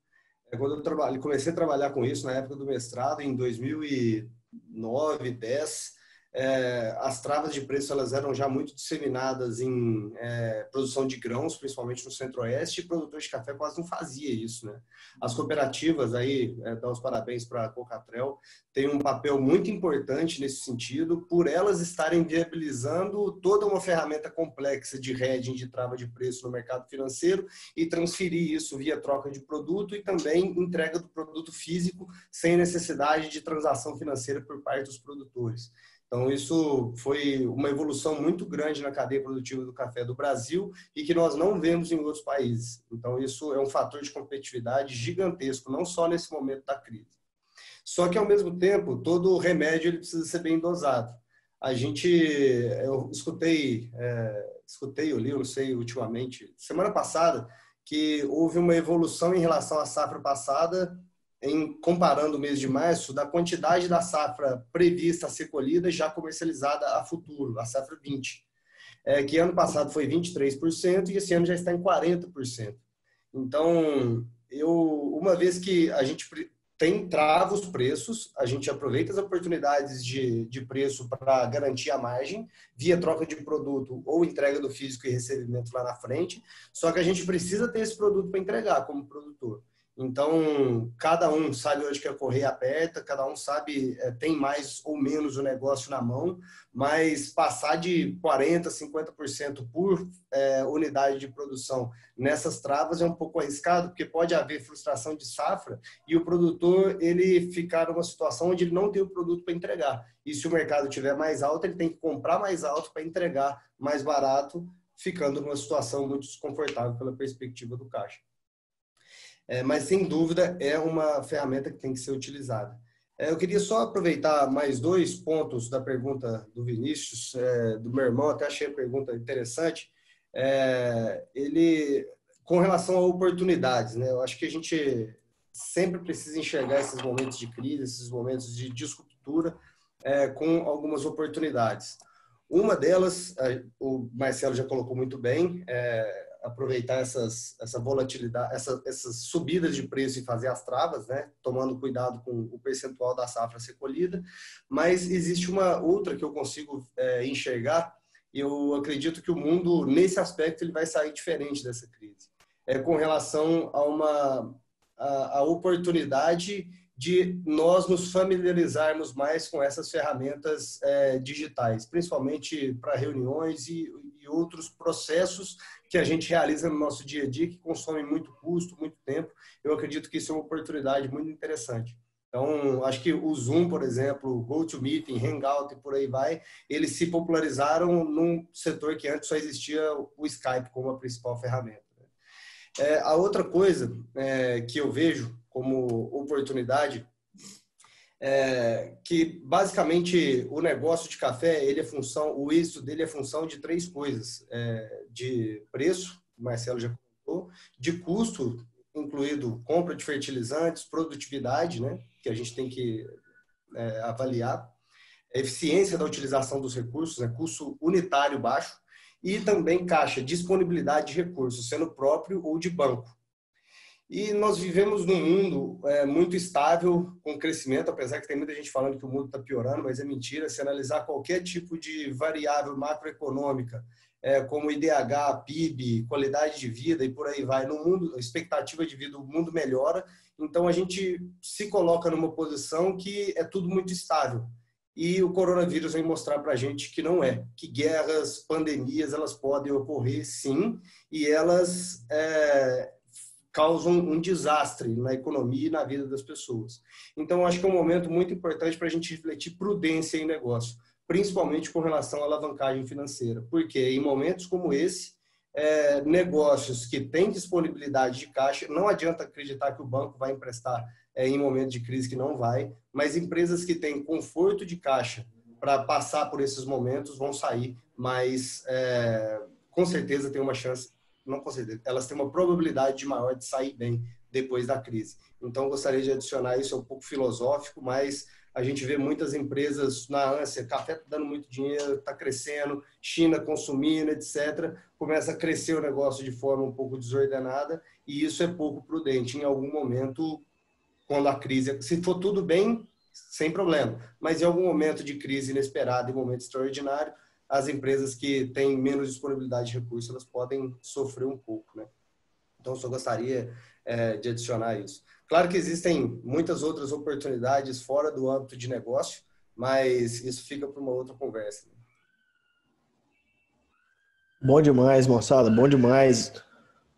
Quando eu comecei a trabalhar com isso na época do mestrado, em 2009, 2010, as travas de preço elas eram já muito disseminadas em produção de grãos, principalmente no Centro-Oeste, e produtor de café quase não fazia isso, né? As cooperativas, aí, dá os parabéns para a Cocatrel, têm um papel muito importante nesse sentido, por elas estarem viabilizando toda uma ferramenta complexa de hedging, de trava de preço no mercado financeiro e transferir isso via troca de produto e também entrega do produto físico sem necessidade de transação financeira por parte dos produtores. Então, isso foi uma evolução muito grande na cadeia produtiva do café do Brasil e que nós não vemos em outros países. Então, isso é um fator de competitividade gigantesco, não só nesse momento da crise. Só que, ao mesmo tempo, todo remédio ele precisa ser bem dosado. Eu escutei, eu li, eu não sei, ultimamente, semana passada, que houve uma evolução em relação à safra passada comparando o mês de março, da quantidade da safra prevista a ser colhida já comercializada a futuro, a safra 20. Que ano passado foi 23% e esse ano já está em 40%. Então, uma vez que a gente trava os preços, a gente aproveita as oportunidades de preço para garantir a margem, via troca de produto ou entrega do físico e recebimento lá na frente, só que a gente precisa ter esse produto para entregar como produtor. Então, cada um sabe onde que a correia aperta, cada um sabe, tem mais ou menos o negócio na mão, mas passar de 40%, 50% por unidade de produção nessas travas é um pouco arriscado, porque pode haver frustração de safra e o produtor ele ficar numa situação onde ele não tem o produto para entregar. E se o mercado estiver mais alto, ele tem que comprar mais alto para entregar mais barato, ficando numa situação muito desconfortável pela perspectiva do caixa. Mas, sem dúvida, é uma ferramenta que tem que ser utilizada. Eu queria só aproveitar mais 2 pontos da pergunta do Vinícius, do meu irmão, até achei a pergunta interessante. Ele, com relação a oportunidades, né? Eu acho que a gente sempre precisa enxergar esses momentos de crise, esses momentos de disruptura, com algumas oportunidades. Uma delas, o Marcelo já colocou muito bem, aproveitar essa volatilidade, essas subidas de preço e fazer as travas, né? Tomando cuidado com o percentual da safra a ser colhida. Mas existe uma outra que eu consigo enxergar, e eu acredito que o mundo, nesse aspecto, ele vai sair diferente dessa crise. Com relação a oportunidade de nós nos familiarizarmos mais com essas ferramentas digitais, principalmente para reuniões e outros processos que a gente realiza no nosso dia a dia, que consomem muito custo, muito tempo. Eu acredito que isso é uma oportunidade muito interessante. Então, acho que o Zoom, por exemplo, o GoToMeeting, Hangout e por aí vai, eles se popularizaram num setor que antes só existia o Skype como a principal ferramenta. A outra coisa que eu vejo como oportunidade que basicamente o negócio de café, o êxito dele é função de 3 coisas: de preço, o Marcelo já comentou, de custo, incluído compra de fertilizantes, produtividade, né, que a gente tem que avaliar, eficiência da utilização dos recursos, né, custo unitário baixo, e também caixa, disponibilidade de recursos, sendo próprio ou de banco. E nós vivemos num mundo muito estável, com crescimento, apesar que tem muita gente falando que o mundo está piorando, mas é mentira. Se analisar qualquer tipo de variável macroeconômica, como IDH, PIB, qualidade de vida e por aí vai, no mundo, a expectativa de vida, o mundo melhora. Então, a gente se coloca numa posição que é tudo muito estável. E o coronavírus vem mostrar para a gente que não é, que guerras, pandemias, elas podem ocorrer, sim, e elas causam um desastre na economia e na vida das pessoas. Então, acho que é um momento muito importante para a gente refletir prudência em negócio, principalmente com relação à alavancagem financeira, porque em momentos como esse, negócios que têm disponibilidade de caixa, não adianta acreditar que o banco vai emprestar em momento de crise, que não vai, mas empresas que têm conforto de caixa para passar por esses momentos vão sair, mas com certeza tem uma chance, não com certeza, elas têm uma probabilidade maior de sair bem depois da crise. Então, gostaria de adicionar isso, é um pouco filosófico, mas a gente vê muitas empresas na ânsia, café está dando muito dinheiro, está crescendo, China consumindo, etc. Começa a crescer o negócio de forma um pouco desordenada e isso é pouco prudente. Em algum momento, quando a crise, se for tudo bem, sem problema, mas em algum momento de crise inesperada, em momento extraordinário, as empresas que têm menos disponibilidade de recursos, elas podem sofrer um pouco, né? Então, só gostaria de adicionar isso. Claro que existem muitas outras oportunidades fora do âmbito de negócio, mas isso fica para uma outra conversa. Bom demais, moçada, bom demais.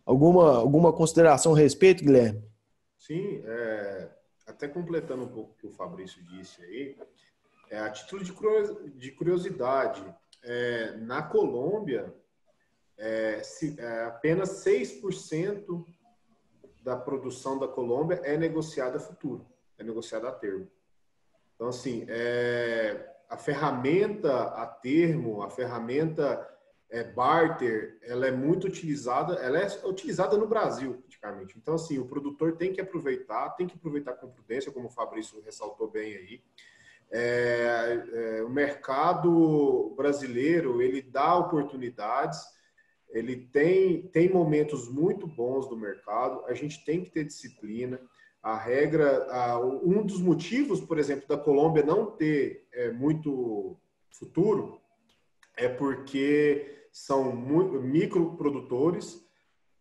Alguma consideração a respeito, Guilherme? Sim, até completando um pouco o que o Fabrício disse aí, a título de curiosidade, na Colômbia, apenas 6% da produção da Colômbia é negociada a futuro, é negociada a termo. Então, assim, a ferramenta a termo, a ferramenta barter, ela é muito utilizada, ela é utilizada no Brasil, praticamente. Então, assim, o produtor tem que aproveitar com prudência, como o Fabrício ressaltou bem aí. O mercado brasileiro, ele dá oportunidades, ele tem momentos muito bons do mercado, a gente tem que ter disciplina. A regra, um dos motivos, por exemplo, da Colômbia não ter muito futuro é porque são microprodutores,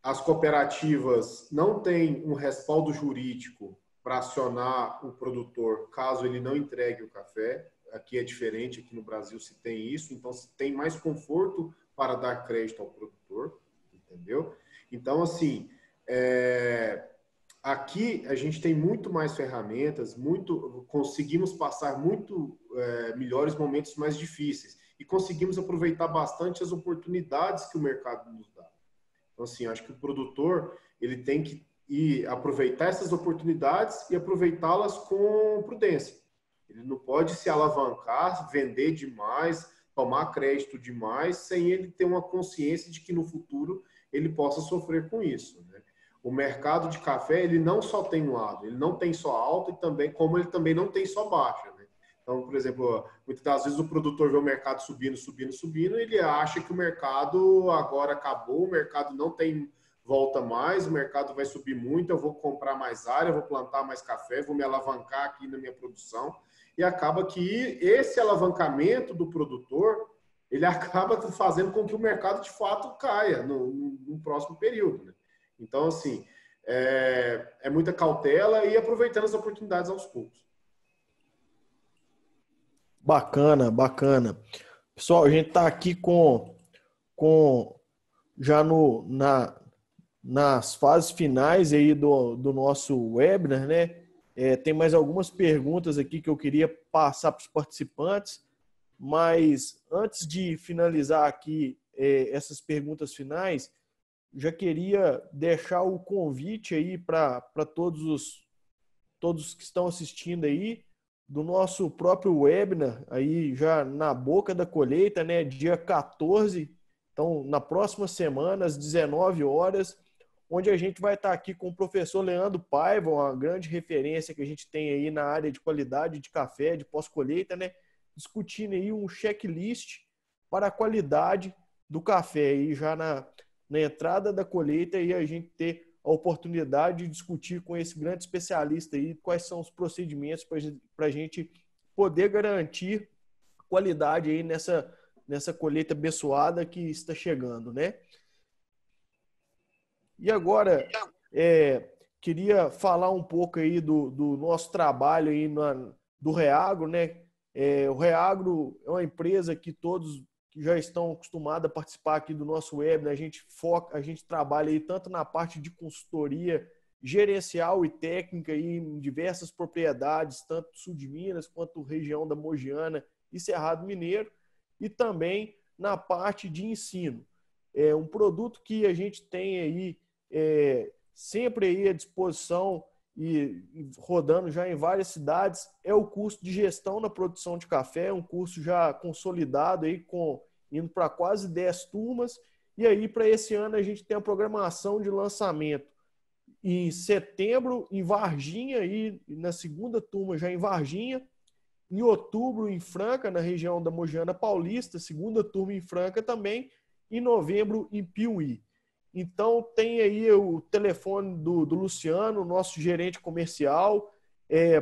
as cooperativas não têm um respaldo jurídico para acionar o produtor caso ele não entregue o café. Aqui é diferente, aqui no Brasil se tem isso, então se tem mais conforto para dar crédito ao produtor, entendeu? Então, assim, aqui a gente tem muito mais ferramentas, conseguimos passar muito melhores momentos mais difíceis e conseguimos aproveitar bastante as oportunidades que o mercado nos dá. Então, assim, acho que o produtor ele tem que aproveitar essas oportunidades e aproveitá-las com prudência. Ele não pode se alavancar, vender demais, tomar crédito demais, sem ele ter uma consciência de que no futuro ele possa sofrer com isso, né? O mercado de café, ele não só tem um lado, ele não tem só alta e também, como ele também não tem só baixa, né? Então, por exemplo, muitas das vezes o produtor vê o mercado subindo, e ele acha que o mercado agora acabou, o mercado não tem volta mais, o mercado vai subir muito, eu vou comprar mais área, vou plantar mais café, vou me alavancar aqui na minha produção. E acaba que esse alavancamento do produtor, ele acaba fazendo com que o mercado de fato caia no próximo período, né? Então, assim, é muita cautela e aproveitando as oportunidades aos poucos. Bacana, bacana. Pessoal, a gente está aqui já nas fases finais aí do nosso webinar, né? Tem mais algumas perguntas aqui que eu queria passar para os participantes, mas antes de finalizar aqui essas perguntas finais, já queria deixar o convite aí para todos que estão assistindo aí, do nosso próprio webinar, aí já na boca da colheita, né, dia 14, então na próxima semana, às 19 horas, onde a gente vai estar aqui com o professor Leandro Paiva, uma grande referência que a gente tem aí na área de qualidade de café, de pós-colheita, né, discutindo aí um checklist para a qualidade do café, aí já na entrada da colheita, e a gente ter a oportunidade de discutir com esse grande especialista aí quais são os procedimentos para a gente poder garantir qualidade aí nessa colheita abençoada que está chegando, né? E agora, queria falar um pouco aí do nosso trabalho aí do Reagro, né? O Reagro é uma empresa que todos que já estão acostumados a participar aqui do nosso webinar, a gente trabalha aí tanto na parte de consultoria gerencial e técnica aí em diversas propriedades, tanto sul de Minas quanto região da Mogiana e Cerrado Mineiro, e também na parte de ensino. É um produto que a gente tem aí sempre aí à disposição e rodando já em várias cidades, é o curso de gestão na produção de café, um curso já consolidado aí, indo para quase 10 turmas, e aí para esse ano a gente tem a programação de lançamento em setembro em Varginha, aí na segunda turma já em Varginha, em outubro em Franca, na região da Mogiana Paulista, segunda turma em Franca também, em novembro em Piuí. Então, tem aí o telefone do Luciano, nosso gerente comercial,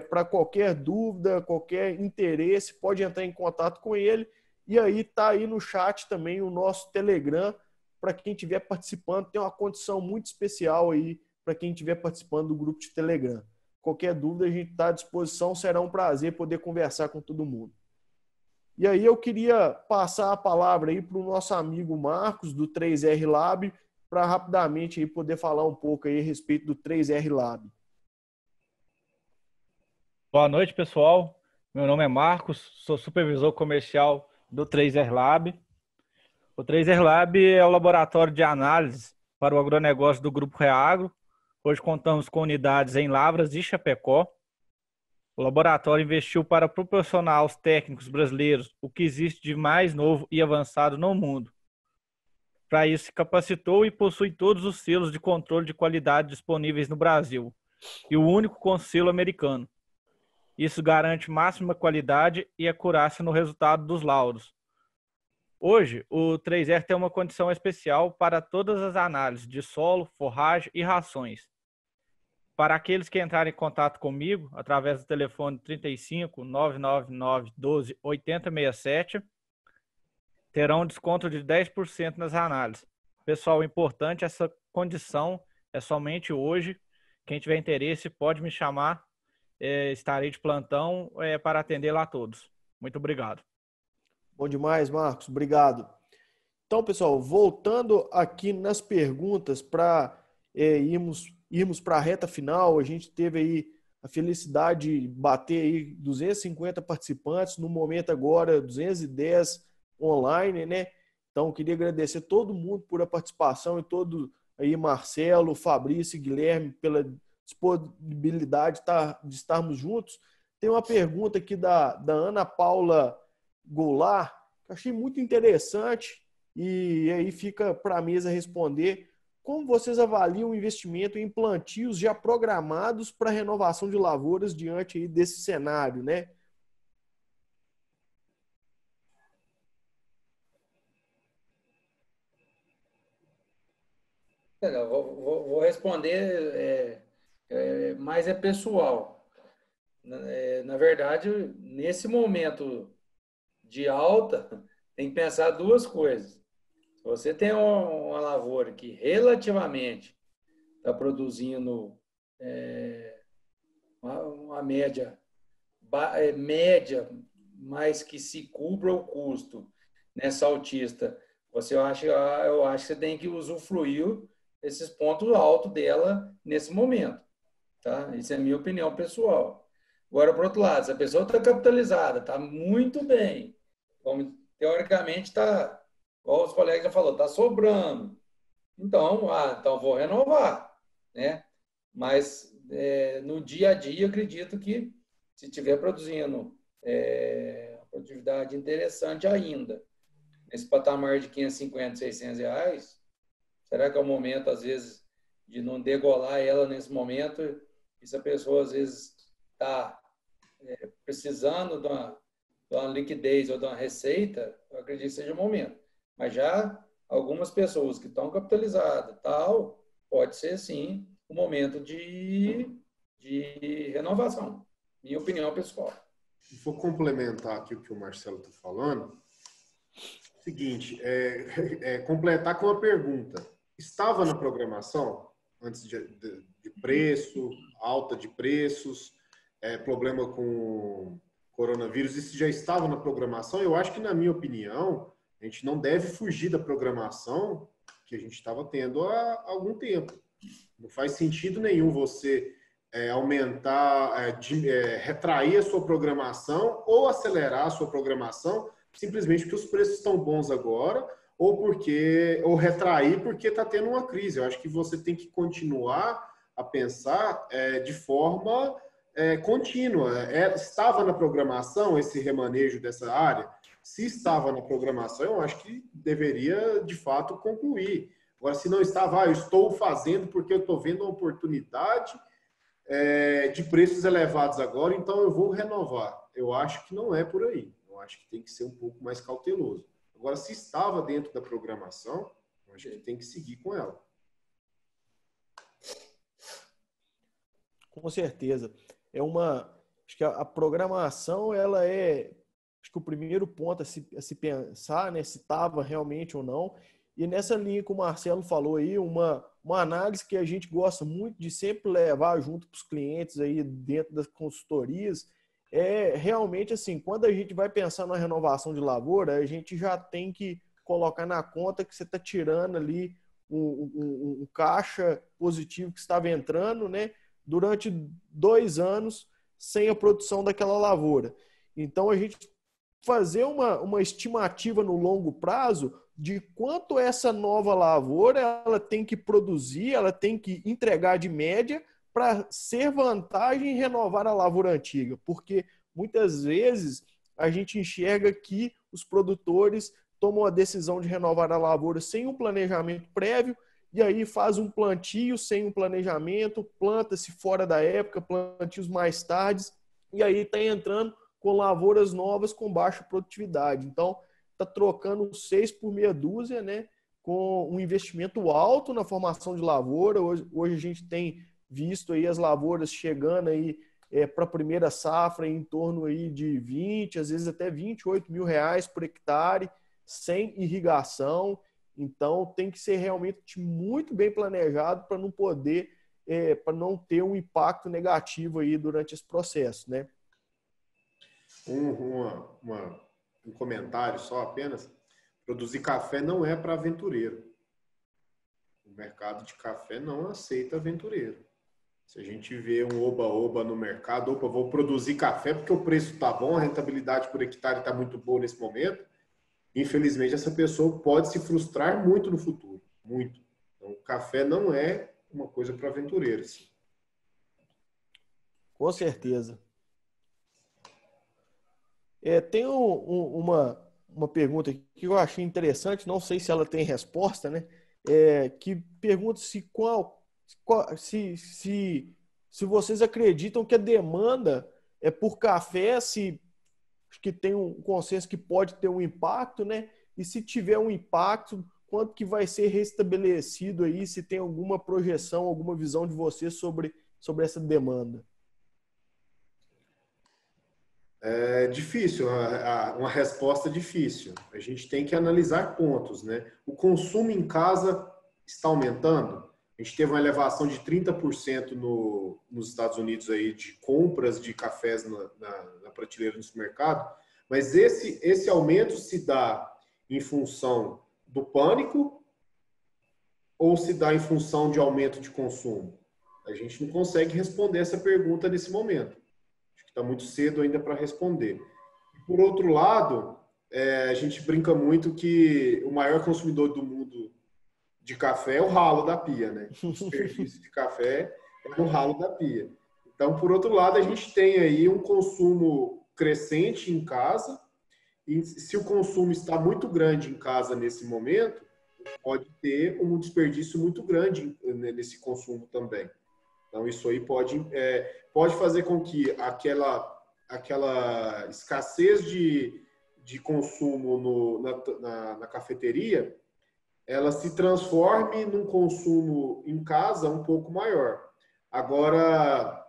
para qualquer dúvida, qualquer interesse, pode entrar em contato com ele. E aí está aí no chat também o nosso Telegram, para quem estiver participando, tem uma condição muito especial aí para quem estiver participando do grupo de Telegram. Qualquer dúvida, a gente está à disposição, será um prazer poder conversar com todo mundo. E aí eu queria passar a palavra aí para o nosso amigo Marcos, do 3R Lab, para rapidamente aí poder falar um pouco aí a respeito do 3R Lab. Boa noite, pessoal. Meu nome é Marcos, sou supervisor comercial do 3R Lab. O 3R Lab é o laboratório de análise para o agronegócio do Grupo Reagro. Hoje contamos com unidades em Lavras e Chapecó. O laboratório investiu para proporcionar aos técnicos brasileiros o que existe de mais novo e avançado no mundo. Para isso, se capacitou e possui todos os selos de controle de qualidade disponíveis no Brasil, e o único com selo americano. Isso garante máxima qualidade e acurácia no resultado dos laudos. Hoje, o 3R tem uma condição especial para todas as análises de solo, forragem e rações. Para aqueles que entrarem em contato comigo, através do telefone 35 999 12 8067, terão um desconto de 10% nas análises. Pessoal, importante, essa condição é somente hoje. Quem tiver interesse pode me chamar, estarei de plantão para atender lá a todos. Muito obrigado. Bom demais, Marcos. Obrigado. Então, pessoal, voltando aqui nas perguntas para irmos para a reta final, a gente teve aí a felicidade de bater aí 250 participantes, no momento agora 210 online, né? Então, queria agradecer todo mundo por a participação e todo aí, Marcelo, Fabrício e Guilherme, pela disponibilidade de estarmos juntos. Tem uma pergunta aqui da Ana Paula Goulart, que eu achei muito interessante, e aí fica para a mesa responder. Como vocês avaliam o investimento em plantios já programados para renovação de lavouras diante aí desse cenário, né? Vou responder, mas é pessoal. Na verdade, nesse momento de alta, tem que pensar duas coisas. Se você tem uma lavoura que relativamente está produzindo uma média, mas que se cubra o custo nessa altista, eu acho que você tem que usufruir esses pontos altos dela nesse momento. Tá? Isso é a minha opinião pessoal. Agora, por outro lado, se a pessoa está capitalizada, está muito bem, então, teoricamente está, igual os colegas já falaram, está sobrando. Então, vou renovar. Né? Mas no dia a dia, eu acredito que se estiver produzindo produtividade interessante ainda, nesse patamar de 550, 600 reais, será que é o momento, às vezes, de não degolar ela nesse momento? E se a pessoa, às vezes, está precisando de uma liquidez ou de uma receita, eu acredito que seja o momento. Mas já algumas pessoas que estão capitalizadas, pode ser, sim, o momento de renovação. Minha opinião pessoal. Vou complementar aqui o que o Marcelo está falando. Seguinte, completar com uma pergunta. Estava na programação, antes de preço, alta de preços, problema com coronavírus, isso já estava na programação? Eu acho que, na minha opinião, a gente não deve fugir da programação que a gente estava tendo há algum tempo. Não faz sentido nenhum você aumentar, retrair a sua programação ou acelerar a sua programação simplesmente porque os preços estão bons agora ou retrair porque está tendo uma crise. Eu acho que você tem que continuar a pensar de forma contínua. Estava na programação esse remanejo dessa área? Se estava na programação, eu acho que deveria, de fato, concluir. Agora, se não estava, eu estou fazendo porque eu estou vendo uma oportunidade de preços elevados agora, então eu vou renovar. Eu acho que não é por aí. Eu acho que tem que ser um pouco mais cauteloso. Agora, se estava dentro da programação, eu acho que tem que seguir com ela. Com certeza. Acho que a programação, ela acho que o primeiro ponto a se pensar, né, se estava realmente ou não. E nessa linha que o Marcelo falou aí, uma análise que a gente gosta muito de sempre levar junto para os clientes aí dentro das consultorias, realmente assim, quando a gente vai pensar na renovação de lavoura, a gente já tem que colocar na conta que você está tirando ali um caixa positivo que estava entrando, né, durante 2 anos sem a produção daquela lavoura. Então, a gente fazer uma estimativa no longo prazo de quanto essa nova lavoura ela tem que produzir, ela tem que entregar de média para ser vantagem em renovar a lavoura antiga. Porque muitas vezes a gente enxerga que os produtores toma uma decisão de renovar a lavoura sem um planejamento prévio, e aí faz um plantio sem um planejamento, planta-se fora da época, plantios mais tardes, e aí está entrando com lavouras novas com baixa produtividade. Então, está trocando 6 por meia dúzia, né, com um investimento alto na formação de lavoura. Hoje a gente tem visto aí as lavouras chegando aí para a primeira safra em torno aí de 20, às vezes até 28 mil reais por hectare, sem irrigação. Então tem que ser realmente muito bem planejado para não poder, para não ter um impacto negativo aí durante esse processo, né? Um comentário só apenas. Produzir café não é para aventureiro. O mercado de café não aceita aventureiro. Se a gente vê um oba-oba no mercado, vou produzir café porque o preço está bom, a rentabilidade por hectare está muito boa nesse momento, infelizmente essa pessoa pode se frustrar muito no futuro. Muito. Então, o café não é uma coisa para aventureiros. Com certeza. Tem uma pergunta aqui que eu achei interessante, não sei se ela tem resposta, né? Que pergunta se vocês acreditam que a demanda por café, que tem um consenso que pode ter um impacto, né? E se tiver um impacto, quanto que vai ser restabelecido aí, se tem alguma projeção, alguma visão de vocês sobre essa demanda? É difícil, uma resposta difícil. A gente tem que analisar pontos, né? O consumo em casa está aumentando. A gente teve uma elevação de 30% nos Estados Unidos aí de compras de cafés na prateleira do supermercado, mas esse aumento se dá em função do pânico ou se dá em função de aumento de consumo? A gente não consegue responder essa pergunta nesse momento. Está muito cedo ainda para responder. Por outro lado, a gente brinca muito que o maior consumidor do mundo de café é o ralo da pia, né? O desperdício de café é no ralo da pia. Então, por outro lado, a gente tem aí um consumo crescente em casa, e se o consumo está muito grande em casa nesse momento, pode ter um desperdício muito grande nesse consumo também. Então, isso aí pode fazer com que aquela escassez de consumo na cafeteria, ela se transforme num consumo em casa um pouco maior. Agora,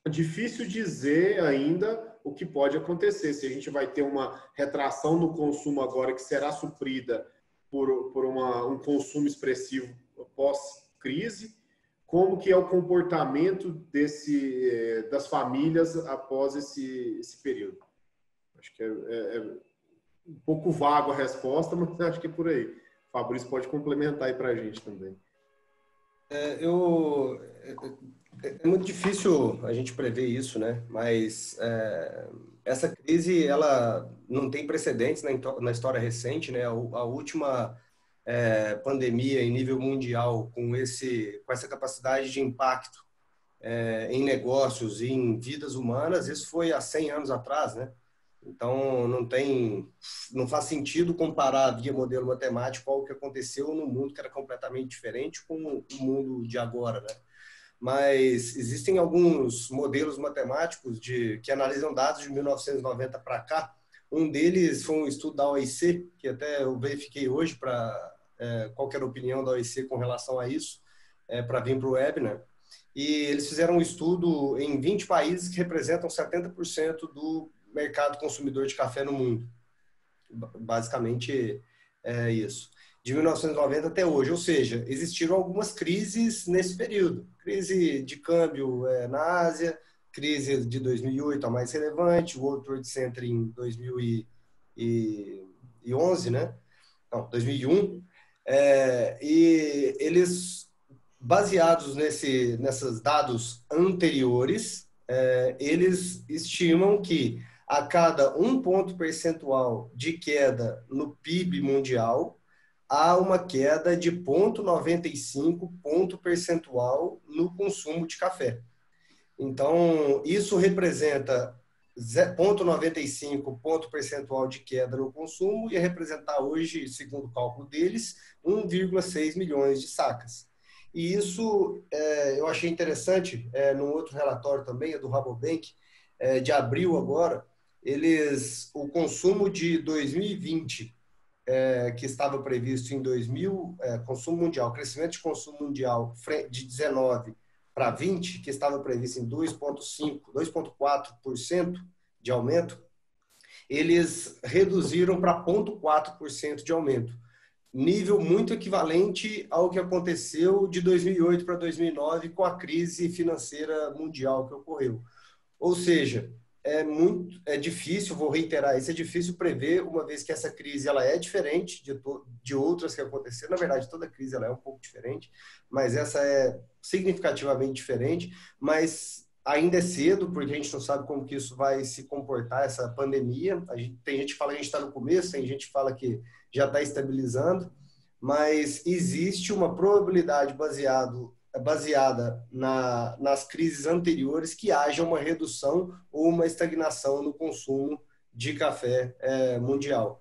difícil dizer ainda o que pode acontecer. Se a gente vai ter uma retração no consumo agora que será suprida por um consumo expressivo pós-crise, como que é o comportamento das famílias após esse período. Acho que é um pouco vago a resposta, mas acho que é por aí. O Fabrício pode complementar aí para a gente também. É muito difícil a gente prever isso, né? Mas essa crise, ela não tem precedentes na história recente, né? A última pandemia em nível mundial com essa capacidade de impacto em negócios e em vidas humanas, isso foi há 100 anos atrás, né? Então, não faz sentido comparar via modelo matemático ao que aconteceu no mundo que era completamente diferente com o mundo de agora, né? Mas existem alguns modelos matemáticos que analisam dados de 1990 para cá. Um deles foi um estudo da OIC, que até eu verifiquei hoje para qual que era a opinião da OIC com relação a isso, para vir para o webinar. E eles fizeram um estudo em 20 países que representam 70% do mercado consumidor de café no mundo. Basicamente é isso. De 1990 até hoje. Ou seja, existiram algumas crises nesse período. Crise de câmbio na Ásia, crise de 2008, a mais relevante, o World Trade Center em 2011, né? Não, 2001. E eles, baseados nesses dados anteriores, eles estimam que a cada 1 ponto percentual de queda no PIB mundial, há uma queda de 0,95 ponto percentual no consumo de café. Então, isso representa 0,95 ponto percentual de queda no consumo, ia representar hoje, segundo o cálculo deles, 1,6 milhões de sacas. E isso eu achei interessante, num outro relatório também, é do Rabobank, de abril agora, o consumo de 2020, que estava previsto em 2000, consumo mundial, crescimento de consumo mundial de 19 para 20, que estava previsto em 2,5%, 2,4% de aumento, eles reduziram para 0,4% de aumento. Nível muito equivalente ao que aconteceu de 2008 para 2009 com a crise financeira mundial que ocorreu. Ou seja, é difícil, vou reiterar isso, é difícil prever, uma vez que essa crise ela é diferente de outras que aconteceram. Na verdade, toda crise ela é um pouco diferente, mas essa é significativamente diferente, mas ainda é cedo, porque a gente não sabe como que isso vai se comportar, essa pandemia. Tem gente que fala que a gente está no começo, tem gente que fala que já está estabilizando, mas existe uma probabilidade baseada nas crises anteriores que haja uma redução ou uma estagnação no consumo de café mundial.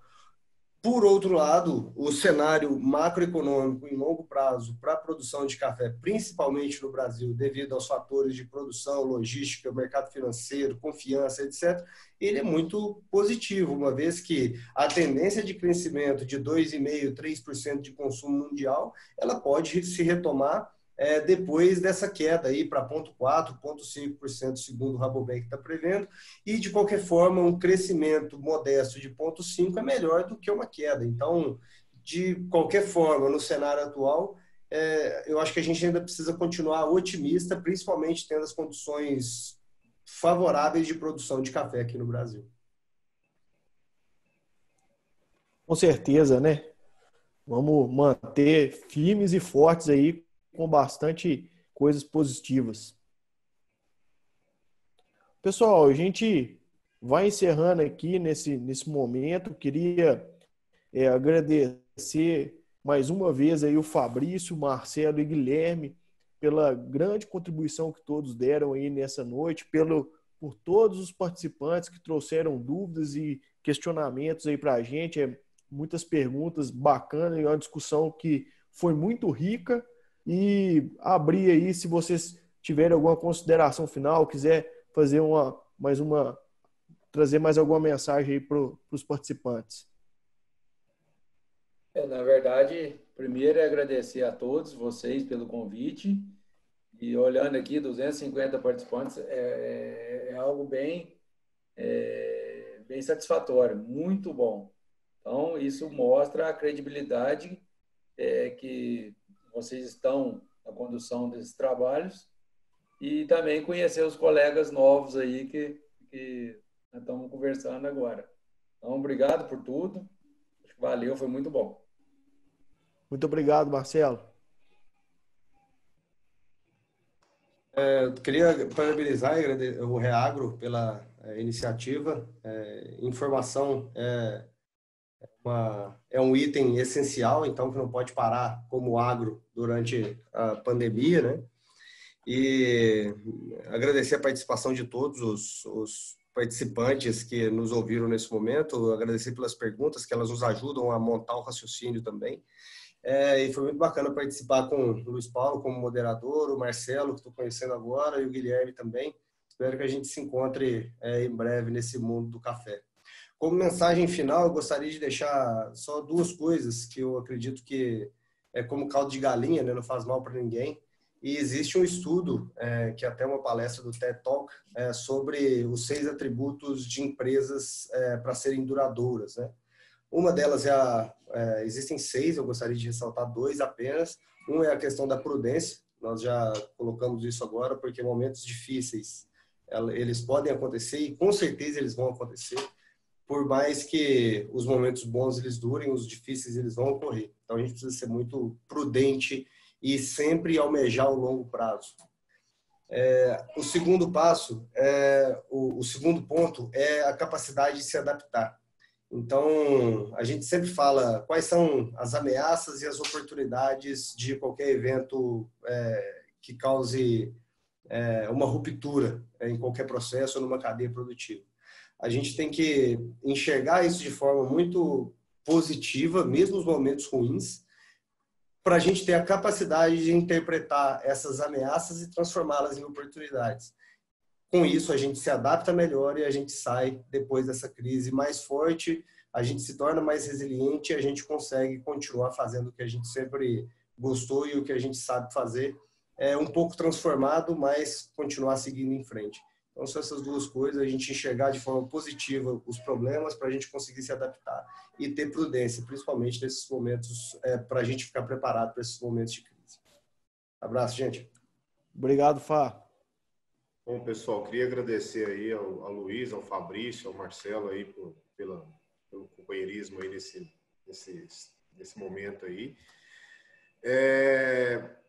Por outro lado, o cenário macroeconômico em longo prazo para a produção de café, principalmente no Brasil, devido aos fatores de produção, logística, mercado financeiro, confiança, etc., ele é muito positivo, uma vez que a tendência de crescimento de 2,5%, 3% de consumo mundial, ela pode se retomar depois dessa queda aí para 0,4%, 0,5%, segundo o Rabobank está prevendo, e de qualquer forma um crescimento modesto de 0,5% é melhor do que uma queda. Então, de qualquer forma, no cenário atual, eu acho que a gente ainda precisa continuar otimista, principalmente tendo as condições favoráveis de produção de café aqui no Brasil. Com certeza, né? Vamos manter firmes e fortes aí, com bastante coisas positivas. Pessoal, a gente vai encerrando aqui nesse momento. Queria agradecer mais uma vez aí o Fabrício, Marcelo e Guilherme pela grande contribuição que todos deram aí nessa noite, por todos os participantes que trouxeram dúvidas e questionamentos aí para a gente. Muitas perguntas bacanas e uma discussão que foi muito rica. E abrir aí, se vocês tiverem alguma consideração final, quiser fazer trazer mais alguma mensagem aí para os participantes. Na verdade, primeiro é agradecer a todos vocês pelo convite. E olhando aqui, 250 participantes, é algo bem satisfatório, muito bom. Então, isso mostra a credibilidade que vocês estão na condução desses trabalhos e também conhecer os colegas novos aí que nós estamos conversando agora. Então, obrigado por tudo. Valeu, foi muito bom. Muito obrigado, Marcelo. Queria parabenizar o Reagro pela iniciativa. Informação é um item essencial, então, que não pode parar como agro durante a pandemia, né? E agradecer a participação de todos os participantes que nos ouviram nesse momento, agradecer pelas perguntas, que elas nos ajudam a montar o raciocínio também. E foi muito bacana participar com o Luiz Paulo como moderador, o Marcelo, que estou conhecendo agora, e o Guilherme também. Espero que a gente se encontre em breve nesse mundo do café. Como mensagem final, eu gostaria de deixar só duas coisas que eu acredito que é como caldo de galinha, né? Não faz mal para ninguém. E existe um estudo, que é até uma palestra do TED Talk, sobre os 6 atributos de empresas para serem duradouras, né? Uma delas existem 6, eu gostaria de ressaltar 2 apenas. Um é a questão da prudência, nós já colocamos isso agora, porque momentos difíceis, eles podem acontecer e com certeza eles vão acontecer. Por mais que os momentos bons eles durem, os difíceis eles vão ocorrer. Então a gente precisa ser muito prudente e sempre almejar o longo prazo. O segundo passo, o segundo ponto é a capacidade de se adaptar. Então, a gente sempre fala quais são as ameaças e as oportunidades de qualquer evento que cause uma ruptura em qualquer processo ou numa cadeia produtiva. a gente tem que enxergar isso de forma muito positiva, mesmo nos momentos ruins, para a gente ter a capacidade de interpretar essas ameaças e transformá-las em oportunidades. Com isso, a gente se adapta melhor e a gente sai depois dessa crise mais forte, a gente se torna mais resiliente e a gente consegue continuar fazendo o que a gente sempre gostou e o que a gente sabe fazer, um pouco transformado, mas continuar seguindo em frente. Então, são essas duas coisas, a gente enxergar de forma positiva os problemas para a gente conseguir se adaptar e ter prudência, principalmente nesses momentos, para a gente ficar preparado para esses momentos de crise. Abraço, gente. Obrigado, Fá. Bom, pessoal, queria agradecer aí ao Luiz, ao Fabrício, ao Marcelo aí pelo companheirismo aí nesse momento aí.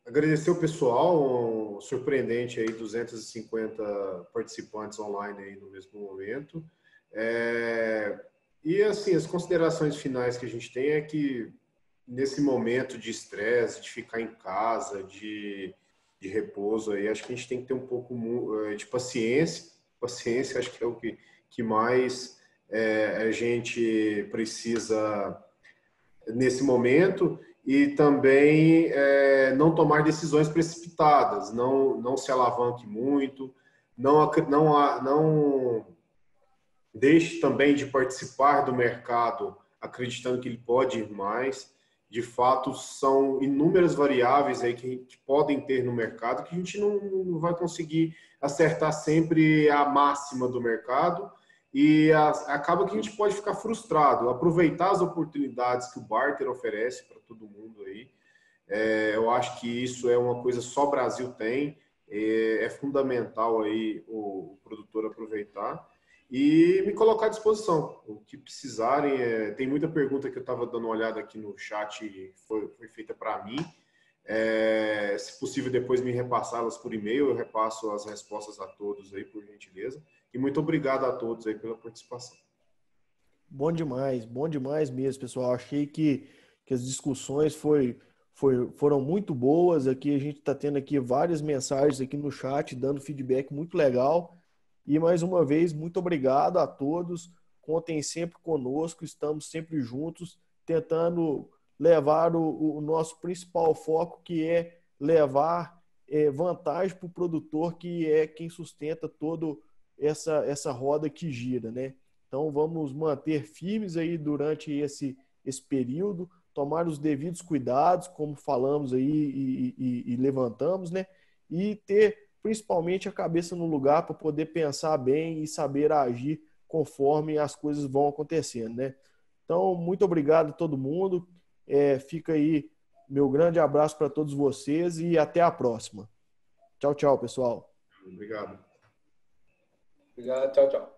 Agradecer o pessoal, surpreendente aí, 250 participantes online aí no mesmo momento. E assim, as considerações finais que a gente tem é que nesse momento de estresse, de ficar em casa, de repouso aí, acho que a gente tem que ter um pouco de paciência. Paciência, acho que é o que mais a gente precisa nesse momento. E também não tomar decisões precipitadas, não se alavanque muito, não deixe também de participar do mercado acreditando que ele pode ir mais. De fato, são inúmeras variáveis aí que podem ter no mercado que a gente não vai conseguir acertar sempre a máxima do mercado e acaba que a gente pode ficar frustrado. Aproveitar as oportunidades que o barter oferece para todo mundo aí. Eu acho que isso é uma coisa só o Brasil tem. É fundamental aí o produtor aproveitar e me colocar à disposição. O que precisarem, tem muita pergunta que eu estava dando uma olhada aqui no chat e foi feita para mim. Se possível, depois me repassá-las por e-mail, eu repasso as respostas a todos aí, por gentileza. E muito obrigado a todos aí pela participação. Bom demais mesmo, pessoal. Achei que as discussões foram muito boas. Aqui a gente está tendo aqui várias mensagens aqui no chat, dando feedback muito legal. E mais uma vez, muito obrigado a todos. Contem sempre conosco, estamos sempre juntos, tentando levar o nosso principal foco, que é levar vantagem para o produtor, que é quem sustenta toda essa roda que gira, né? Então vamos manter firmes aí durante esse período, tomar os devidos cuidados, como falamos aí e levantamos, né? E ter principalmente a cabeça no lugar para poder pensar bem e saber agir conforme as coisas vão acontecendo, né? Então, muito obrigado a todo mundo. Fica aí meu grande abraço para todos vocês e até a próxima. Tchau, tchau, pessoal. Obrigado. Obrigado, tchau, tchau.